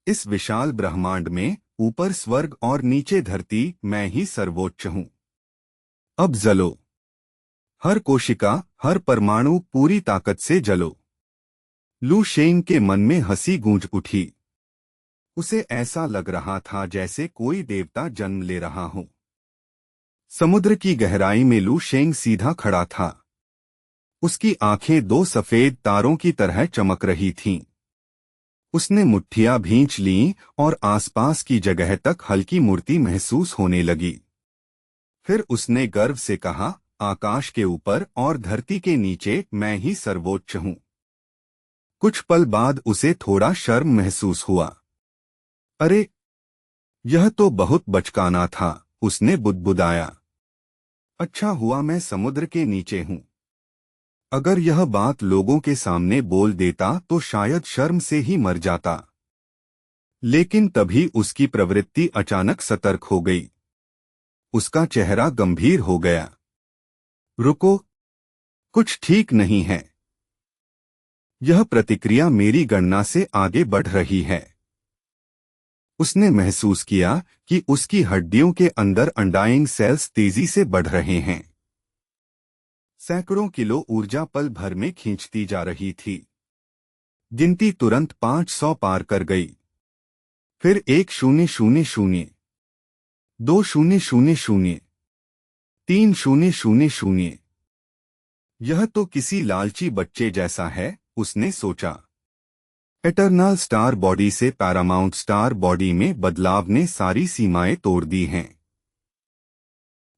इस विशाल ब्रह्मांड में ऊपर स्वर्ग और नीचे धरती, मैं ही सर्वोच्च हूँ। अब जलो, हर कोशिका, हर परमाणु पूरी ताकत से जलो। लू शेंग के मन में हंसी गूंज उठी। उसे ऐसा लग रहा था जैसे कोई देवता जन्म ले रहा हो। समुद्र की गहराई में लू शेंग सीधा खड़ा था। उसकी आंखें दो सफेद तारों की तरह चमक रही थीं। उसने मुट्ठियां भींच लीं और आसपास की जगह तक हल्की मूर्ति महसूस होने लगी। फिर उसने गर्व से कहा, आकाश के ऊपर और धरती के नीचे मैं ही सर्वोच्च हूँ। कुछ पल बाद उसे थोड़ा शर्म महसूस हुआ। अरे, यह तो बहुत बचकाना था, उसने बुदबुदाया। अच्छा हुआ मैं समुद्र के नीचे हूँ। अगर यह बात लोगों के सामने बोल देता तो शायद शर्म से ही मर जाता। लेकिन तभी उसकी प्रवृत्ति अचानक सतर्क हो गई। उसका चेहरा गंभीर हो गया। रुको, कुछ ठीक नहीं है। यह प्रतिक्रिया मेरी गणना से आगे बढ़ रही है। उसने महसूस किया कि उसकी हड्डियों के अंदर अंडाइंग सेल्स तेजी से बढ़ रहे हैं। सैकड़ों किलो ऊर्जा पल भर में खींचती जा रही थी। गिनती तुरंत 500 पार कर गई। फिर 1000, 2000, 3000। यह तो किसी लालची बच्चे जैसा है, उसने सोचा। एटर्नल स्टार बॉडी से पैरामाउंट स्टार बॉडी में बदलाव ने सारी सीमाएं तोड़ दी हैं।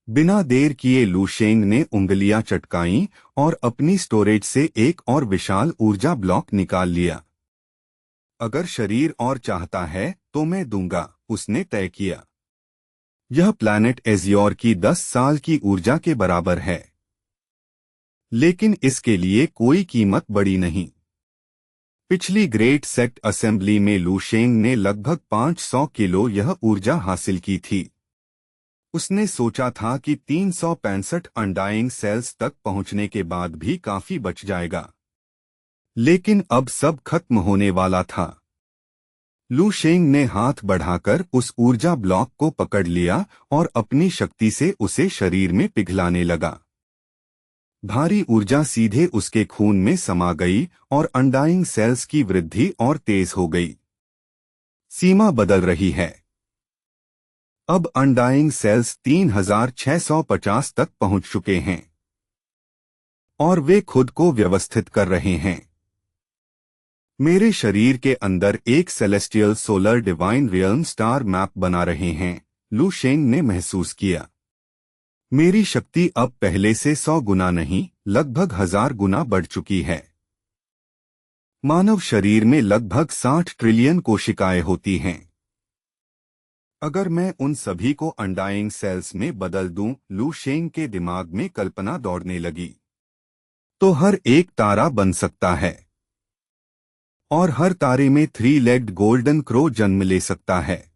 बिना देर किए लू शेंग ने उंगलियां चटकाईं और अपनी स्टोरेज से एक और विशाल ऊर्जा ब्लॉक निकाल लिया। अगर शरीर और चाहता है तो मैं दूंगा, उसने तय किया। यह प्लैनेट एजियोर की 10 साल की ऊर्जा के बराबर है। लेकिन इसके लिए कोई कीमत बड़ी नहीं। पिछली ग्रेट सेक्ट असेंबली में लू शेंग ने लगभग 500 किलो यह ऊर्जा हासिल की थी। उसने सोचा था कि 365 अनडाइंग सेल्स तक पहुंचने के बाद भी काफी बच जाएगा। लेकिन अब सब खत्म होने वाला था। लू शेंग ने हाथ बढ़ाकर उस ऊर्जा ब्लॉक को पकड़ लिया और अपनी शक्ति से उसे शरीर में पिघलाने लगा। भारी ऊर्जा सीधे उसके खून में समा गई और अनडाइंग सेल्स की वृद्धि और तेज हो गई। सीमा बदल रही है। अब अनडाइंग सेल्स 3650 तक पहुंच चुके हैं और वे खुद को व्यवस्थित कर रहे हैं। मेरे शरीर के अंदर एक celestial solar divine realm star map बना रहे हैं, लू शेंग ने महसूस किया। मेरी शक्ति अब पहले से 100 गुना नहीं, लगभग 1000 गुना बढ़ चुकी है। मानव शरीर में लगभग 60 ट्रिलियन कोशिकाएं होती हैं। अगर मैं उन सभी को अनडाइंग सेल्स में बदल दूं, लू शेंग के दिमाग में कल्पना दौड़ने लगी, तो हर एक तारा बन सकता है और हर तारे में 3-लेग्ड गोल्डन क्रो जन्म ले सकता है।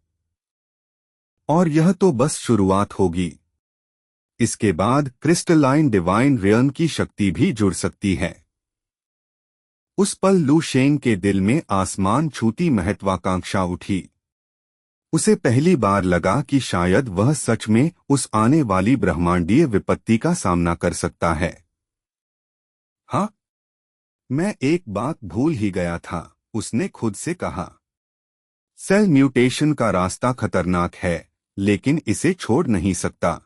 और यह तो बस शुरुआत होगी। इसके बाद क्रिस्टलाइन डिवाइन रियल्म की शक्ति भी जुड़ सकती है। उस पल लू शेंग के दिल में आसमान छूती महत्वाकांक्षा उठी। उसे पहली बार लगा कि शायद वह सच में उस आने वाली ब्रह्मांडीय विपत्ति का सामना कर सकता है। हाँ, मैं एक बात भूल ही गया था, उसने खुद से कहा। सेल म्यूटेशन का रास्ता खतरनाक है, लेकिन इसे छोड़ नहीं सकता।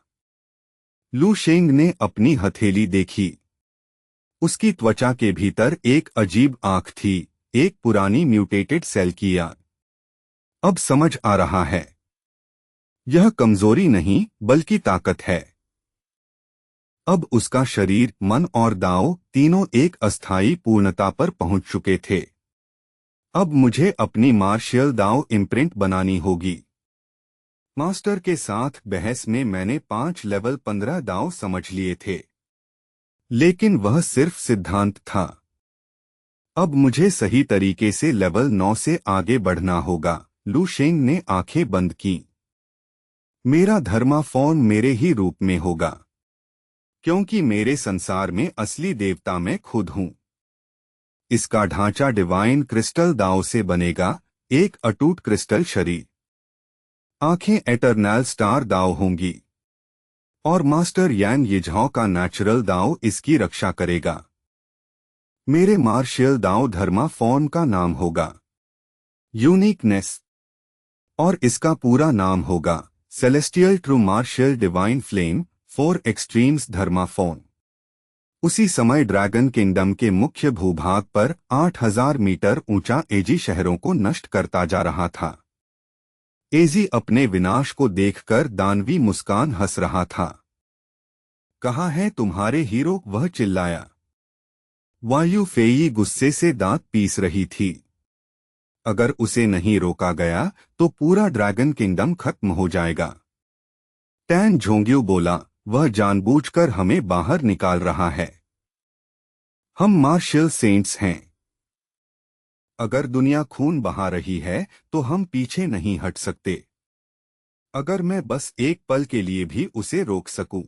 लू शेंग ने अपनी हथेली देखी। उसकी त्वचा के भीतर एक अजीब आंख थी, एक पुरानी म्यूटेटेड सेल की याद। अब समझ आ रहा है। यह कमजोरी नहीं, बल्कि ताकत है। अब उसका शरीर, मन और दांव तीनों एक अस्थायी पूर्णता पर पहुंच चुके थे। अब मुझे अपनी मार्शियल दांव इम्प्रिंट बनानी होगी। मास्टर के साथ बहस में मैंने 5 लेवल 15 दांव समझ लिए थे, लेकिन वह सिर्फ सिद्धांत था। अब मुझे सही तरीके से लेवल 9 से आगे बढ़ना होगा। लू शेंग ने आंखें बंद की। मेरा धर्मा फॉर्म मेरे ही रूप में होगा, क्योंकि मेरे संसार में असली देवता मैं खुद हूँ। इसका ढांचा डिवाइन क्रिस्टल दांव से बनेगा, एक अटूट क्रिस्टल शरीर, आंखें एटर्नल स्टार दाव होंगी, और मास्टर यान यिझाओ का नेचुरल दाव इसकी रक्षा करेगा। मेरे मार्शियल दाव धर्मा फॉर्म का नाम होगा यूनिकनेस, और इसका पूरा नाम होगा celestial true martial divine flame for extremes Dharma form. उसी समय ड्रैगन किंगडम के मुख्य भूभाग पर 8000 मीटर ऊंचा एजी शहरों को नष्ट करता जा रहा था। एजी अपने विनाश को देखकर दानवी मुस्कान हंस रहा था। कहाँ है तुम्हारे हीरो, वह चिल्लाया। वायु फेई गुस्से से दांत पीस रही थी। अगर उसे नहीं रोका गया तो पूरा ड्रैगन किंगडम खत्म हो जाएगा। टैन झोंग्यू बोला, वह जानबूझकर हमें बाहर निकाल रहा है। हम मार्शियल सेंट्स हैं। अगर दुनिया खून बहा रही है तो हम पीछे नहीं हट सकते। अगर मैं बस एक पल के लिए भी उसे रोक सकूं,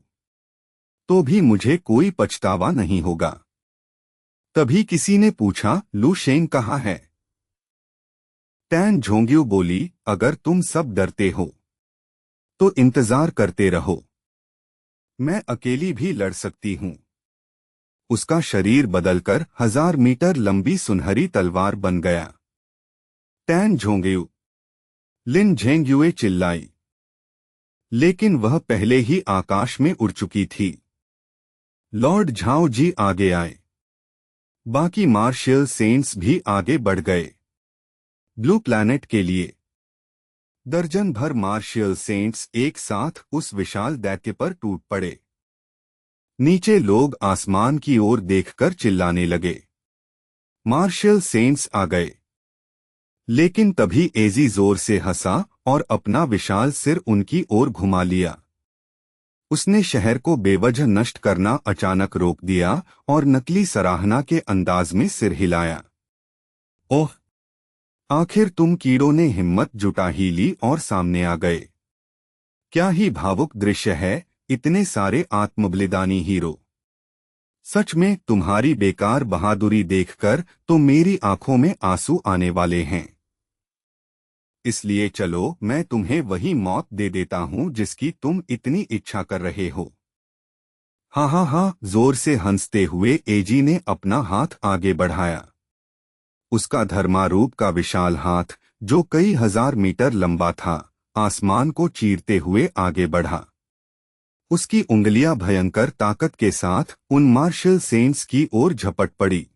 तो भी मुझे कोई पछतावा नहीं होगा। तभी किसी ने पूछा, लू शेंग कहाँ है? टैन झोंग्यू बोली, अगर तुम सब डरते हो तो इंतजार करते रहो। मैं अकेली भी लड़ सकती हूं। उसका शरीर बदलकर 1000 मीटर लंबी सुनहरी तलवार बन गया। टैन झोंग्यू, लिन झेंग्युए चिल्लाई। लेकिन वह पहले ही आकाश में उड़ चुकी थी। लॉर्ड झाओ जी आगे आए। बाकी मार्शियल सेंट्स भी आगे बढ़ गए। ब्लू प्लैनेट के लिए दर्जन भर मार्शियल सेंट्स एक साथ उस विशाल दैत्य पर टूट पड़े। नीचे लोग आसमान की ओर देखकर चिल्लाने लगे। मार्शियल सेंट्स आ गए। लेकिन तभी एजी जोर से हंसा और अपना विशाल सिर उनकी ओर घुमा लिया। उसने शहर को बेवजह नष्ट करना अचानक रोक दिया और नकली सराहना के अंदाज में सिर हिलाया। ओह! आखिर तुम कीड़ों ने हिम्मत जुटा ही ली और सामने आ गए। क्या ही भावुक दृश्य है, इतने सारे आत्मबलिदानी हीरो। सच में तुम्हारी बेकार बहादुरी देखकर तो मेरी आंखों में आंसू आने वाले हैं। इसलिए चलो, मैं तुम्हें वही मौत दे देता हूं जिसकी तुम इतनी इच्छा कर रहे हो। हाँ हाँ हाँ, जोर से हंसते हुए एजी ने अपना हाथ आगे बढ़ाया। उसका धर्मारूप का विशाल हाथ, जो कई हजार मीटर लंबा था, आसमान को चीरते हुए आगे बढ़ा। उसकी उंगलियां भयंकर ताकत के साथ उन मार्शल सेंट्स की ओर झपट पड़ी।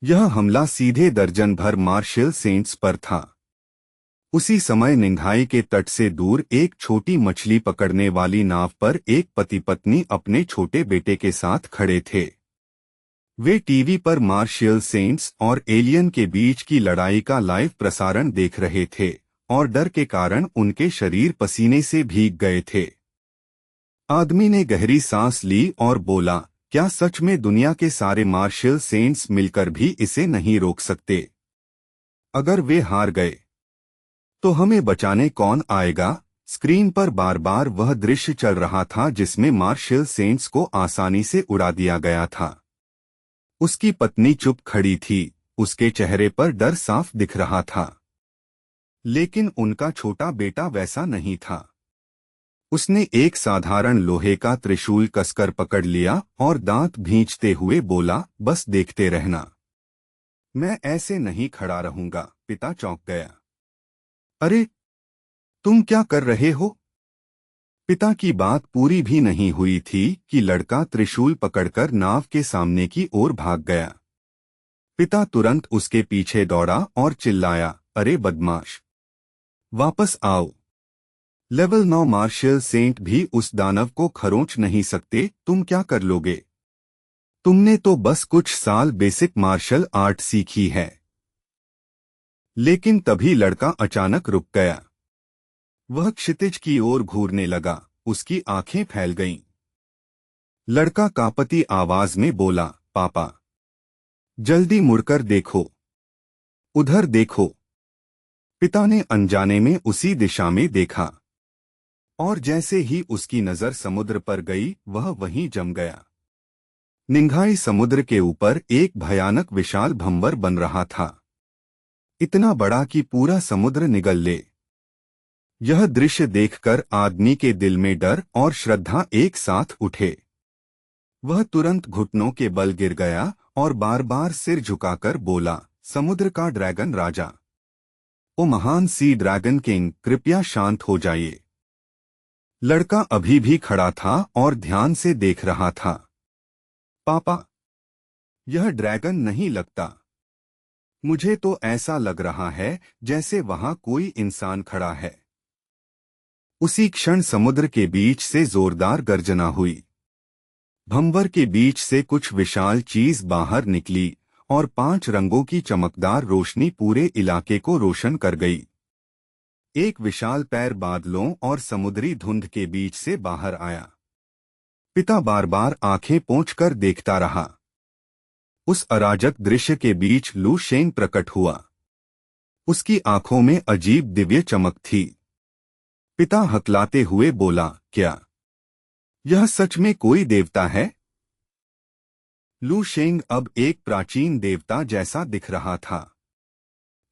यह हमला सीधे दर्जन भर मार्शल सेंट्स पर था। उसी समय निंघाई के तट से दूर एक छोटी मछली पकड़ने वाली नाव पर एक पति पत्नी अपने छोटे बेटे के साथ खड़े थे। वे टीवी पर मार्शियल सेंट्स और एलियन के बीच की लड़ाई का लाइव प्रसारण देख रहे थे और डर के कारण उनके शरीर पसीने से भीग गए थे। आदमी ने गहरी सांस ली और बोला, क्या सच में दुनिया के सारे मार्शियल सेंट्स मिलकर भी इसे नहीं रोक सकते? अगर वे हार गए तो हमें बचाने कौन आएगा? स्क्रीन पर बार बार वह दृश्य चल रहा था जिसमें मार्शियल सेंट्स को आसानी से उड़ा दिया गया था। उसकी पत्नी चुप खड़ी थी, उसके चेहरे पर डर साफ दिख रहा था। लेकिन उनका छोटा बेटा वैसा नहीं था। उसने एक साधारण लोहे का त्रिशूल कसकर पकड़ लिया और दांत भींचते हुए बोला, बस देखते रहना। मैं ऐसे नहीं खड़ा रहूंगा। पिता चौंक गया। अरे, तुम क्या कर रहे हो? पिता की बात पूरी भी नहीं हुई थी कि लड़का त्रिशूल पकड़कर नाव के सामने की ओर भाग गया। पिता तुरंत उसके पीछे दौड़ा और चिल्लाया, अरे बदमाश, वापस आओ। लेवल 9 मार्शियल सेंट भी उस दानव को खरोंच नहीं सकते, तुम क्या कर लोगे? तुमने तो बस कुछ साल बेसिक मार्शल आर्ट सीखी है। लेकिन तभी लड़का अचानक रुक गया। वह क्षितिज की ओर घूरने लगा, उसकी आंखें फैल गईं। लड़का कांपती आवाज में बोला, पापा, जल्दी मुड़कर देखो, उधर देखो। पिता ने अनजाने में उसी दिशा में देखा और जैसे ही उसकी नजर समुद्र पर गई, वह वहीं जम गया। निंघाई समुद्र के ऊपर एक भयानक विशाल भंवर बन रहा था। इतना बड़ा कि पूरा समुद्र निगल ले। यह दृश्य देखकर आदमी के दिल में डर और श्रद्धा एक साथ उठे। वह तुरंत घुटनों के बल गिर गया और बार बार सिर झुकाकर बोला, समुद्र का ड्रैगन राजा, ओ महान सी ड्रैगन किंग, कृपया शांत हो जाइए। लड़का अभी भी खड़ा था और ध्यान से देख रहा था। पापा, यह ड्रैगन नहीं लगता। मुझे तो ऐसा लग रहा है जैसे वहां कोई इंसान खड़ा है। उसी क्षण समुद्र के बीच से जोरदार गर्जना हुई। भंवर के बीच से कुछ विशाल चीज बाहर निकली और 5 रंगों की चमकदार रोशनी पूरे इलाके को रोशन कर गई। एक विशाल पैर बादलों और समुद्री धुंध के बीच से बाहर आया। पिता बार बार आंखें पोंछकर देखता रहा। उस अराजक दृश्य के बीच लू शेंग प्रकट हुआ। उसकी आंखों में अजीब दिव्य चमक थी। पिता हकलाते हुए बोला, क्या यह सच में कोई देवता है? लू शेंग अब एक प्राचीन देवता जैसा दिख रहा था।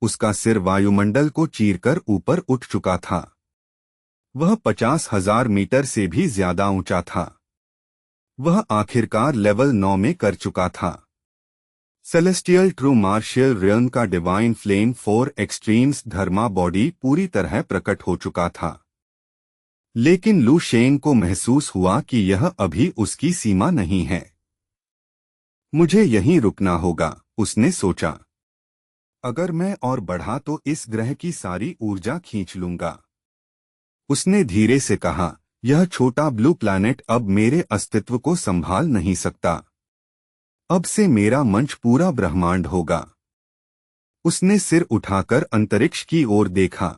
उसका सिर वायुमंडल को चीरकर ऊपर उठ चुका था। वह 50,000 मीटर से भी ज्यादा ऊंचा था। वह आखिरकार लेवल 9 में कर चुका था। सेलेस्टियल ट्रू मार्शियल रियल्म का डिवाइन फ्लेम 4 एक्सट्रीम्स धर्मा बॉडी पूरी तरह प्रकट हो चुका था। लेकिन लू शेंग को महसूस हुआ कि यह अभी उसकी सीमा नहीं है। मुझे यहीं रुकना होगा, उसने सोचा। अगर मैं और बढ़ा तो इस ग्रह की सारी ऊर्जा खींच लूंगा। उसने धीरे से कहा, यह छोटा ब्लू प्लैनेट अब मेरे अस्तित्व को संभाल नहीं सकता। अब से मेरा मंच पूरा ब्रह्मांड होगा। उसने सिर उठाकर अंतरिक्ष की ओर देखा।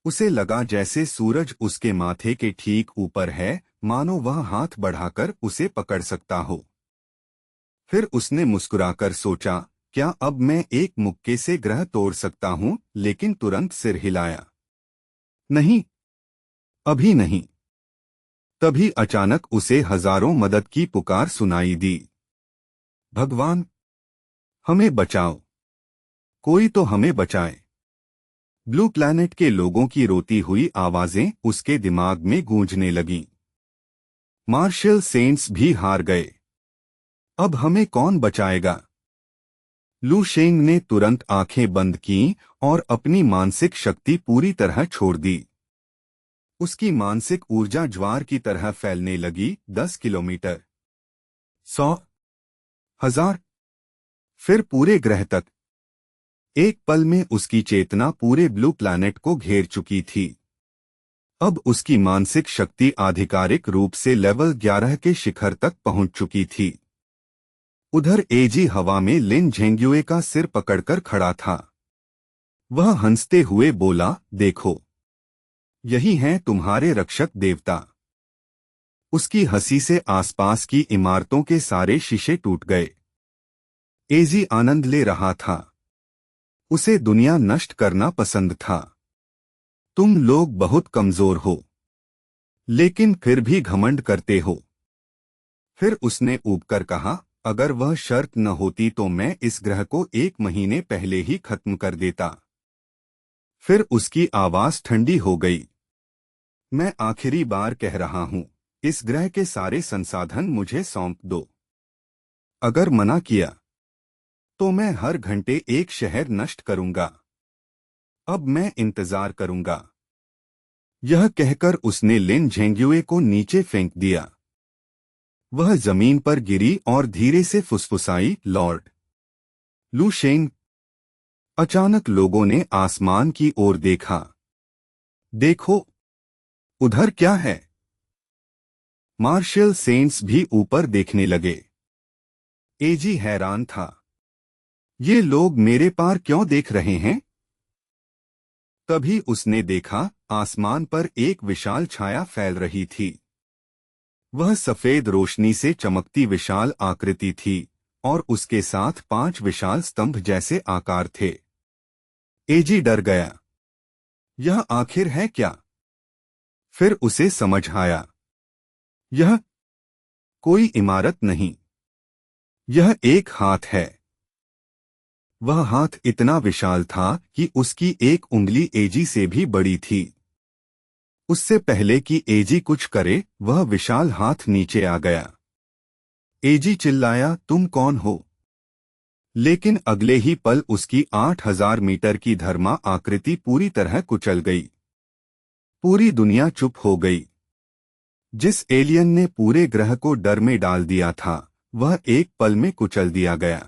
उसे लगा जैसे सूरज उसके माथे के ठीक ऊपर है, मानो वह हाथ बढ़ाकर उसे पकड़ सकता हो। फिर उसने मुस्कुराकर सोचा, क्या अब मैं एक मुक्के से ग्रह तोड़ सकता हूं? लेकिन तुरंत सिर हिलाया। नहीं, अभी नहीं। तभी अचानक उसे हजारों मदद की पुकार सुनाई दी। भगवान, हमें बचाओ, कोई तो हमें बचाए। ब्लू प्लैनेट के लोगों की रोती हुई आवाजें उसके दिमाग में गूंजने लगीं। मार्शल सेंट्स भी हार गए। अब हमें कौन बचाएगा? लू शेंग ने तुरंत आंखें बंद कीं और अपनी मानसिक शक्ति पूरी तरह छोड़ दी। उसकी मानसिक ऊर्जा ज्वार की तरह फैलने लगी। 10 किलोमीटर, 100, 1000, फिर पूरे ग्रह तक। एक पल में उसकी चेतना पूरे ब्लू प्लैनेट को घेर चुकी थी। अब उसकी मानसिक शक्ति आधिकारिक रूप से लेवल 11 के शिखर तक पहुंच चुकी थी। उधर एजी हवा में लिन झेंग्युए का सिर पकड़कर खड़ा था। वह हंसते हुए बोला, देखो, यही हैं तुम्हारे रक्षक देवता। उसकी हंसी से आसपास की इमारतों के सारे शीशे टूट गए। एजी आनंद ले रहा था। उसे दुनिया नष्ट करना पसंद था। तुम लोग बहुत कमजोर हो, लेकिन फिर भी घमंड करते हो। फिर उसने ऊबकर कहा, अगर वह शर्त न होती तो मैं इस ग्रह को 1 महीने पहले ही खत्म कर देता। फिर उसकी आवाज ठंडी हो गई। मैं आखिरी बार कह रहा हूं, इस ग्रह के सारे संसाधन मुझे सौंप दो। अगर मना किया तो मैं हर घंटे एक शहर नष्ट करूंगा। अब मैं इंतजार करूंगा। यह कहकर उसने लिन झेंग्युए को नीचे फेंक दिया। वह जमीन पर गिरी और धीरे से फुसफुसाई, लॉर्ड लू शेंग। अचानक लोगों ने आसमान की ओर देखा। देखो, उधर क्या है? मार्शल सेंट्स भी ऊपर देखने लगे। एजी हैरान था। ये लोग मेरे पार क्यों देख रहे हैं? तभी उसने देखा, आसमान पर एक विशाल छाया फैल रही थी। वह सफेद रोशनी से चमकती विशाल आकृति थी और उसके साथ 5 विशाल स्तंभ जैसे आकार थे। एजी डर गया। यह आखिर है क्या? फिर उसे समझ आया। यह कोई इमारत नहीं, यह एक हाथ है। वह हाथ इतना विशाल था कि उसकी एक उंगली एजी से भी बड़ी थी। उससे पहले कि एजी कुछ करे, वह विशाल हाथ नीचे आ गया। एजी चिल्लाया, तुम कौन हो? लेकिन अगले ही पल उसकी 8,000 मीटर की धर्मा आकृति पूरी तरह कुचल गई। पूरी दुनिया चुप हो गई। जिस एलियन ने पूरे ग्रह को डर में डाल दिया था, वह एक पल में कुचल दिया गया।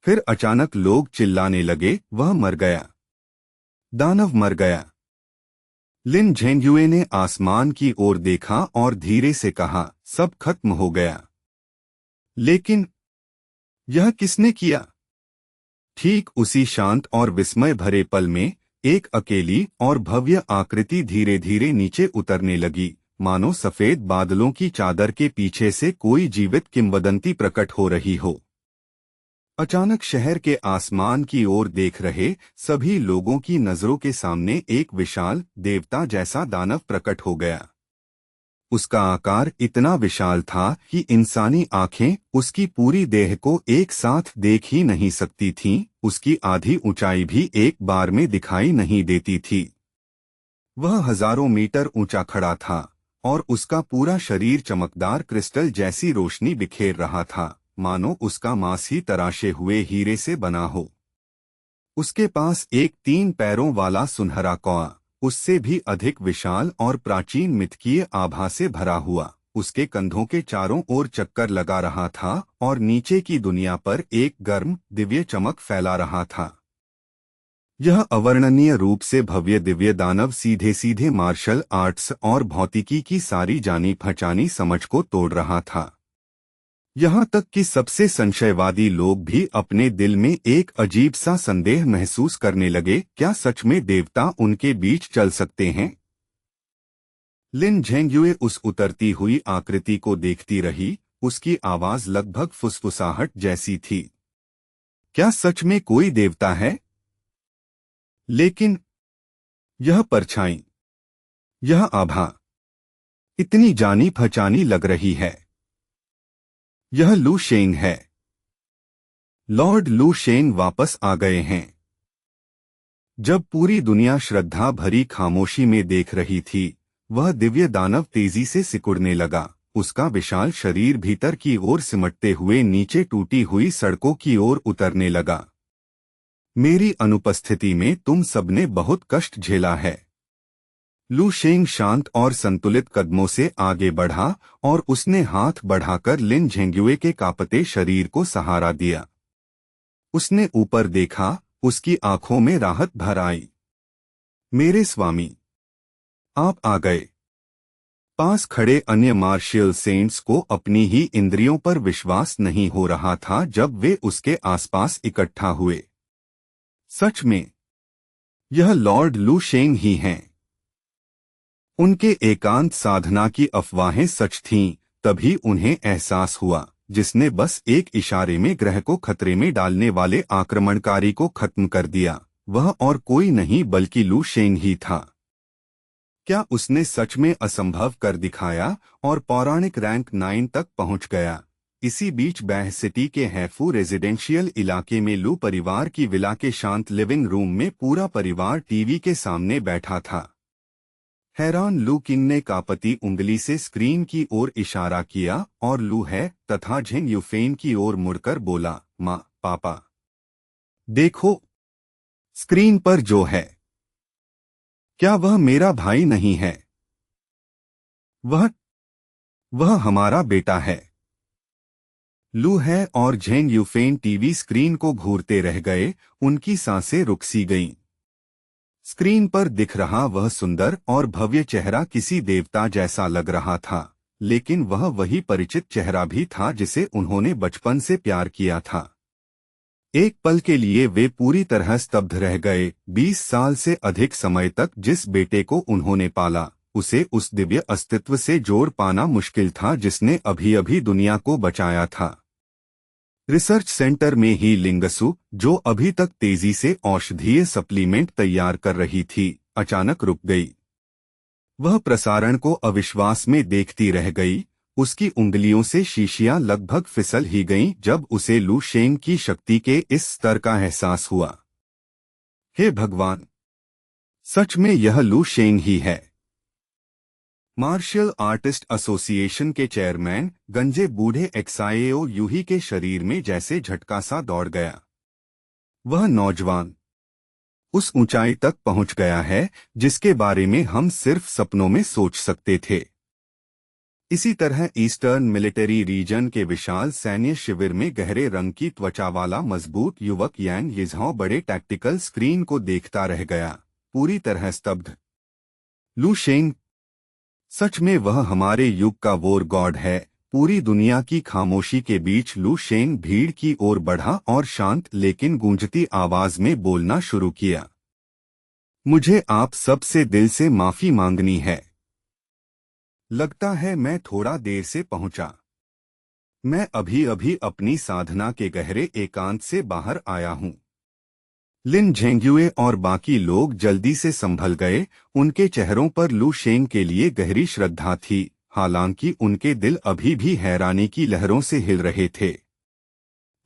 फिर अचानक लोग चिल्लाने लगे, वह मर गया, दानव मर गया। लिन झेंगयुए ने आसमान की ओर देखा और धीरे से कहा, सब खत्म हो गया। लेकिन यह किसने किया? ठीक उसी शांत और विस्मय भरे पल में एक अकेली और भव्य आकृति धीरे धीरे नीचे उतरने लगी, मानो सफेद बादलों की चादर के पीछे से कोई जीवित किंवदंती प्रकट हो रही हो। अचानक शहर के आसमान की ओर देख रहे सभी लोगों की नजरों के सामने एक विशाल देवता जैसा दानव प्रकट हो गया। उसका आकार इतना विशाल था कि इंसानी आंखें उसकी पूरी देह को एक साथ देख ही नहीं सकती थीं। उसकी आधी ऊंचाई भी एक बार में दिखाई नहीं देती थी। वह हजारों मीटर ऊंचा खड़ा था और उसका पूरा शरीर चमकदार क्रिस्टल जैसी रोशनी बिखेर रहा था, मानो उसका मांस ही तराशे हुए हीरे से बना हो। उसके पास एक 3 पैरों वाला सुनहरा कौआ, उससे भी अधिक विशाल और प्राचीन मिथकीय आभा से भरा हुआ, उसके कंधों के चारों ओर चक्कर लगा रहा था और नीचे की दुनिया पर एक गर्म दिव्य चमक फैला रहा था। यह अवर्णनीय रूप से भव्य दिव्य दानव सीधे सीधे मार्शल आर्ट्स और भौतिकी की सारी जानी पहचानी समझ को तोड़ रहा था। यहाँ तक कि सबसे संशयवादी लोग भी अपने दिल में एक अजीब सा संदेह महसूस करने लगे, क्या सच में देवता उनके बीच चल सकते हैं? लिन झेंगयुए उस उतरती हुई आकृति को देखती रही। उसकी आवाज लगभग फुसफुसाहट जैसी थी। क्या सच में कोई देवता है? लेकिन यह परछाई, यह आभा इतनी जानी पहचानी लग रही है। यह लू शेंग है। लॉर्ड लू शेंग वापस आ गए हैं। जब पूरी दुनिया श्रद्धा भरी खामोशी में देख रही थी, वह दिव्य दानव तेजी से सिकुड़ने लगा। उसका विशाल शरीर भीतर की ओर सिमटते हुए नीचे टूटी हुई सड़कों की ओर उतरने लगा। मेरी अनुपस्थिति में तुम सबने बहुत कष्ट झेला है। लू शेंग शांत और संतुलित कदमों से आगे बढ़ा और उसने हाथ बढ़ाकर लिन झेंगयुए के कांपते शरीर को सहारा दिया। उसने ऊपर देखा, उसकी आंखों में राहत भर आई। मेरे स्वामी, आप आ गए। पास खड़े अन्य मार्शियल सेंट्स को अपनी ही इंद्रियों पर विश्वास नहीं हो रहा था जब वे उसके आसपास इकट्ठा हुए। सच में यह लॉर्ड लू शेंग ही हैं। उनके एकांत साधना की अफवाहें सच थीं। तभी उन्हें एहसास हुआ, जिसने बस एक इशारे में ग्रह को खतरे में डालने वाले आक्रमणकारी को खत्म कर दिया, वह और कोई नहीं बल्कि लू शेंग ही था। क्या उसने सच में असंभव कर दिखाया और पौराणिक रैंक 9 तक पहुंच गया? इसी बीच बैह सिटी के हैफू रेजिडेंशियल इलाके में लू परिवार की विला के शांत लिविंग रूम में पूरा परिवार टीवी के सामने बैठा था। हैरान लू किंग ने कांपती उंगली से स्क्रीन की ओर इशारा किया और लू है तथा झेंग यूफेन की ओर मुड़कर बोला, माँ, पापा, देखो, स्क्रीन पर जो है, क्या वह मेरा भाई नहीं है? वह हमारा बेटा है। लू है और झेंग यूफेन टीवी स्क्रीन को घूरते रह गए। उनकी सांसें रुक सी गईं। स्क्रीन पर दिख रहा वह सुंदर और भव्य चेहरा किसी देवता जैसा लग रहा था, लेकिन वह वही परिचित चेहरा भी था जिसे उन्होंने बचपन से प्यार किया था। एक पल के लिए वे पूरी तरह स्तब्ध रह गए। 20 साल से अधिक समय तक जिस बेटे को उन्होंने पाला, उसे उस दिव्य अस्तित्व से जोड़ पाना मुश्किल था जिसने अभी अभी दुनिया को बचाया था। रिसर्च सेंटर में ही लिंगसु, जो अभी तक तेजी से औषधीय सप्लीमेंट तैयार कर रही थी, अचानक रुक गई। वह प्रसारण को अविश्वास में देखती रह गई। उसकी उंगलियों से शीशियां लगभग फिसल ही गईं जब उसे लू शेंग की शक्ति के इस स्तर का एहसास हुआ। हे भगवान! सच में यह लू शेंग ही है। मार्शल आर्टिस्ट एसोसिएशन के चेयरमैन गंजे बूढ़े एक्साएओ यूही के शरीर में जैसे झटका सा दौड़ गया। वह नौजवान उस ऊंचाई तक पहुंच गया है जिसके बारे में हम सिर्फ सपनों में सोच सकते थे। इसी तरह ईस्टर्न मिलिट्री रीजन के विशाल सैन्य शिविर में गहरे रंग की त्वचा वाला मजबूत युवक यान यिझाओ बड़े टैक्टिकल स्क्रीन को देखता रह गया, पूरी तरह स्तब्ध। लू शेंग, सच में वह हमारे युग का वॉर गॉड है। पूरी दुनिया की खामोशी के बीच लू शेंग भीड़ की ओर बढ़ा और शांत लेकिन गूंजती आवाज में बोलना शुरू किया। मुझे आप सबसे दिल से माफी मांगनी है। लगता है मैं थोड़ा देर से पहुंचा। मैं अभी अभी अपनी साधना के गहरे एकांत से बाहर आया हूं। लिन झेंग्युए और बाकी लोग जल्दी से संभल गए। उनके चेहरों पर लू शेंग के लिए गहरी श्रद्धा थी, हालांकि उनके दिल अभी भी हैरानी की लहरों से हिल रहे थे।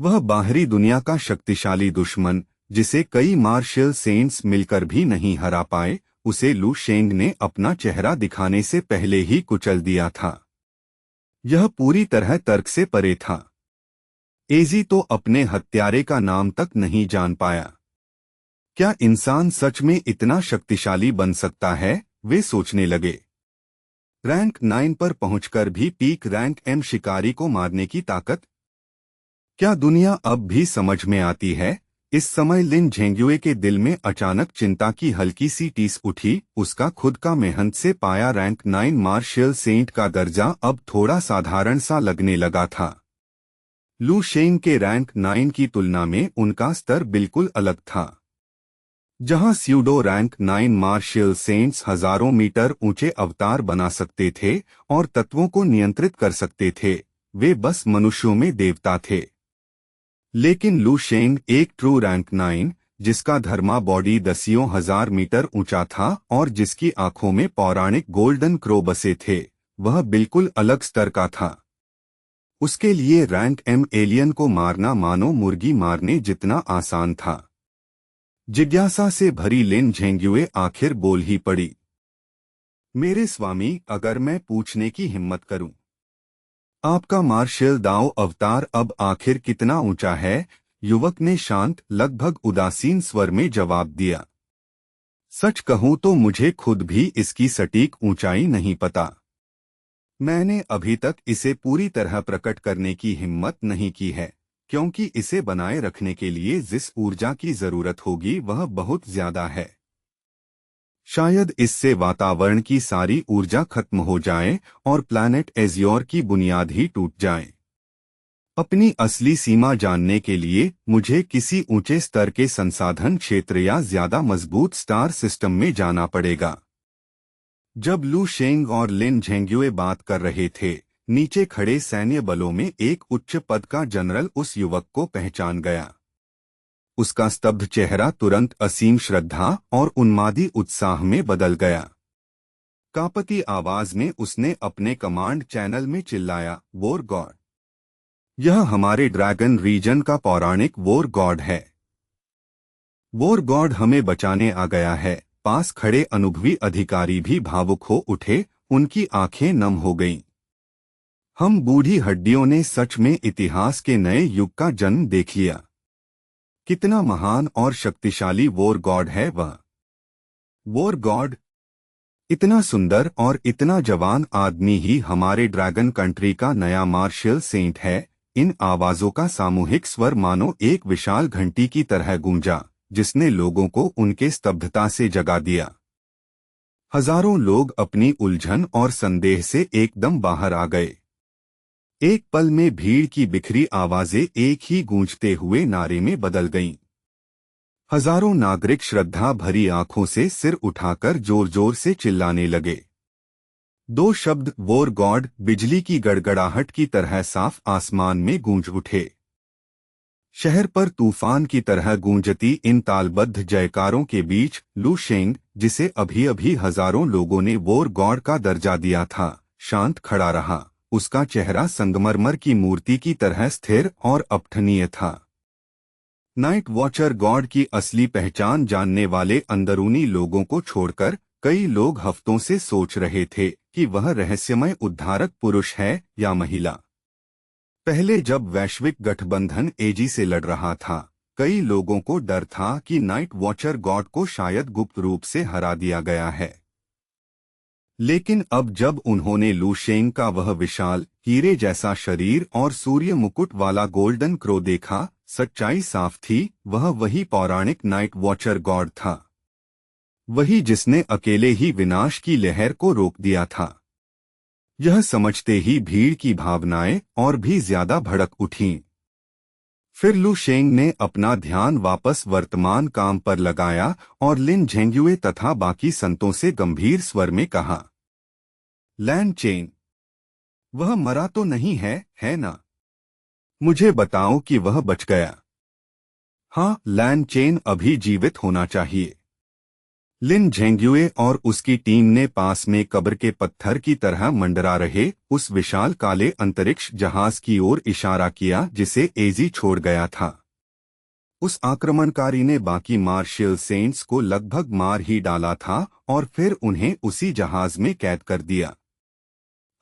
वह बाहरी दुनिया का शक्तिशाली दुश्मन, जिसे कई मार्शल सेंट्स मिलकर भी नहीं हरा पाए, उसे लू शेंग ने अपना चेहरा दिखाने से पहले ही कुचल दिया था। यह पूरी तरह तर्क से परे था। एजी तो अपने हत्यारे का नाम तक नहीं जान पाया। क्या इंसान सच में इतना शक्तिशाली बन सकता है, वे सोचने लगे। रैंक 9 पर पहुंचकर भी पीक रैंक एम शिकारी को मारने की ताकत, क्या दुनिया अब भी समझ में आती है? इस समय लिन झेंग्युए के दिल में अचानक चिंता की हल्की सी टीस उठी। उसका खुद का मेहनत से पाया रैंक 9 मार्शल सेंट का दर्जा अब थोड़ा साधारण सा लगने लगा था। लू शेंग के रैंक 9 की तुलना में उनका स्तर बिल्कुल अलग था। जहां स्यूडो रैंक 9 मार्शल सेंट्स हजारों मीटर ऊंचे अवतार बना सकते थे और तत्वों को नियंत्रित कर सकते थे, वे बस मनुष्यों में देवता थे। लेकिन लू शेंग एक ट्रू रैंक 9, जिसका धर्मा बॉडी दसियों हजार मीटर ऊंचा था और जिसकी आंखों में पौराणिक गोल्डन क्रो बसे थे, वह बिल्कुल अलग स्तर का था। उसके लिए रैंक एम एलियन को मारना मानो मुर्गी मारने जितना आसान था। जिज्ञासा से भरी लिन झेंग्युए आखिर बोल ही पड़ी। मेरे स्वामी, अगर मैं पूछने की हिम्मत करूं, आपका मार्शल दाओ अवतार अब आखिर कितना ऊंचा है? युवक ने शांत, लगभग उदासीन स्वर में जवाब दिया। सच कहूं तो मुझे खुद भी इसकी सटीक ऊंचाई नहीं पता। मैंने अभी तक इसे पूरी तरह प्रकट करने की हिम्मत नहीं की है, क्योंकि इसे बनाए रखने के लिए जिस ऊर्जा की जरूरत होगी वह बहुत ज्यादा है। शायद इससे वातावरण की सारी ऊर्जा खत्म हो जाए और प्लैनेट एज्योर की बुनियाद ही टूट जाए। अपनी असली सीमा जानने के लिए मुझे किसी ऊंचे स्तर के संसाधन क्षेत्र या ज्यादा मजबूत स्टार सिस्टम में जाना पड़ेगा। जब लू शेंग और लिन झेंग्युए बात कर रहे थे, नीचे खड़े सैन्य बलों में एक उच्च पद का जनरल उस युवक को पहचान गया। उसका स्तब्ध चेहरा तुरंत असीम श्रद्धा और उन्मादी उत्साह में बदल गया। कांपती आवाज में उसने अपने कमांड चैनल में चिल्लाया, वॉर गॉड! यह हमारे ड्रैगन रीजन का पौराणिक वॉर गॉड है। वॉर गॉड हमें बचाने आ गया है। पास खड़े अनुभवी अधिकारी भी भावुक हो उठे, उनकी आंखें नम हो गईं। हम बूढ़ी हड्डियों ने सच में इतिहास के नए युग का जन्म देख लिया। कितना महान और शक्तिशाली वॉर गॉड है वह! War God! इतना सुंदर और इतना जवान आदमी ही हमारे ड्रैगन कंट्री का नया मार्शल सेंट है। इन आवाजों का सामूहिक स्वर मानो एक विशाल घंटी की तरह गूंजा, जिसने लोगों को उनके स्तब्धता से जगा दिया। हजारों लोग अपनी उलझन और संदेह से एकदम बाहर आ गए। एक पल में भीड़ की बिखरी आवाजें एक ही गूंजते हुए नारे में बदल गईं। हजारों नागरिक श्रद्धा भरी आंखों से सिर उठाकर जोर जोर से चिल्लाने लगे। दो शब्द वॉर गॉड बिजली की गड़गड़ाहट की तरह साफ आसमान में गूंज उठे। शहर पर तूफान की तरह गूंजती इन तालबद्ध जयकारों के बीच लू शेंग, जिसे अभी अभी हजारों लोगों ने वॉर गॉड का दर्जा दिया था, शांत खड़ा रहा। उसका चेहरा संगमरमर की मूर्ति की तरह स्थिर और अपठनीय था। नाइट वॉचर गॉड की असली पहचान जानने वाले अंदरूनी लोगों को छोड़कर कई लोग हफ्तों से सोच रहे थे कि वह रहस्यमय उद्धारक पुरुष है या महिला। पहले जब वैश्विक गठबंधन एजी से लड़ रहा था, कई लोगों को डर था कि नाइट वॉचर गॉड को शायद गुप्त रूप से हरा दिया गया है। लेकिन अब जब उन्होंने लू शेंग का वह विशाल हीरे जैसा शरीर और सूर्य मुकुट वाला गोल्डन क्रो देखा, सच्चाई साफ थी, वह वही पौराणिक नाइट वॉचर गॉड था, वही जिसने अकेले ही विनाश की लहर को रोक दिया था। यह समझते ही भीड़ की भावनाएं और भी ज्यादा भड़क उठीं। फिर लू शेंग ने अपना ध्यान वापस वर्तमान काम पर लगाया और लिन झेंग्युए तथा बाकी संतों से गंभीर स्वर में कहा, लैन चेन, वह मरा तो नहीं है ना? मुझे बताओ कि वह बच गया। हाँ, लैन चेन अभी जीवित होना चाहिए। लिन झेंग्युए और उसकी टीम ने पास में कब्र के पत्थर की तरह मंडरा रहे उस विशाल काले अंतरिक्ष जहाज की ओर इशारा किया जिसे एजी छोड़ गया था। उस आक्रमणकारी ने बाकी मार्शियल सेंट्स को लगभग मार ही डाला था और फिर उन्हें उसी जहाज में कैद कर दिया।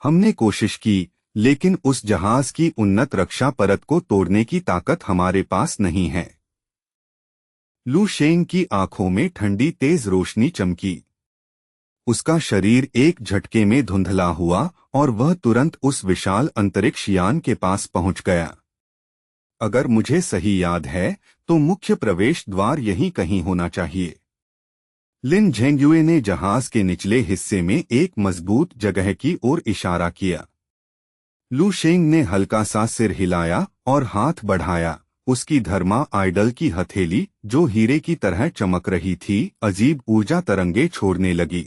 हमने कोशिश की, लेकिन उस जहाज की उन्नत रक्षा परत को तोड़ने की ताकत हमारे पास नहीं है। लू शेंग की आंखों में ठंडी तेज रोशनी चमकी। उसका शरीर एक झटके में धुंधला हुआ और वह तुरंत उस विशाल अंतरिक्ष यान के पास पहुंच गया। अगर मुझे सही याद है तो मुख्य प्रवेश द्वार यहीं कहीं होना चाहिए। लिन झेंग्युए ने जहाज के निचले हिस्से में एक मजबूत जगह की ओर इशारा किया। लू शेंग ने हल्का सा सिर हिलाया और हाथ बढ़ाया। उसकी धर्मा आइडल की हथेली, जो हीरे की तरह चमक रही थी, अजीब ऊर्जा तरंगे छोड़ने लगी।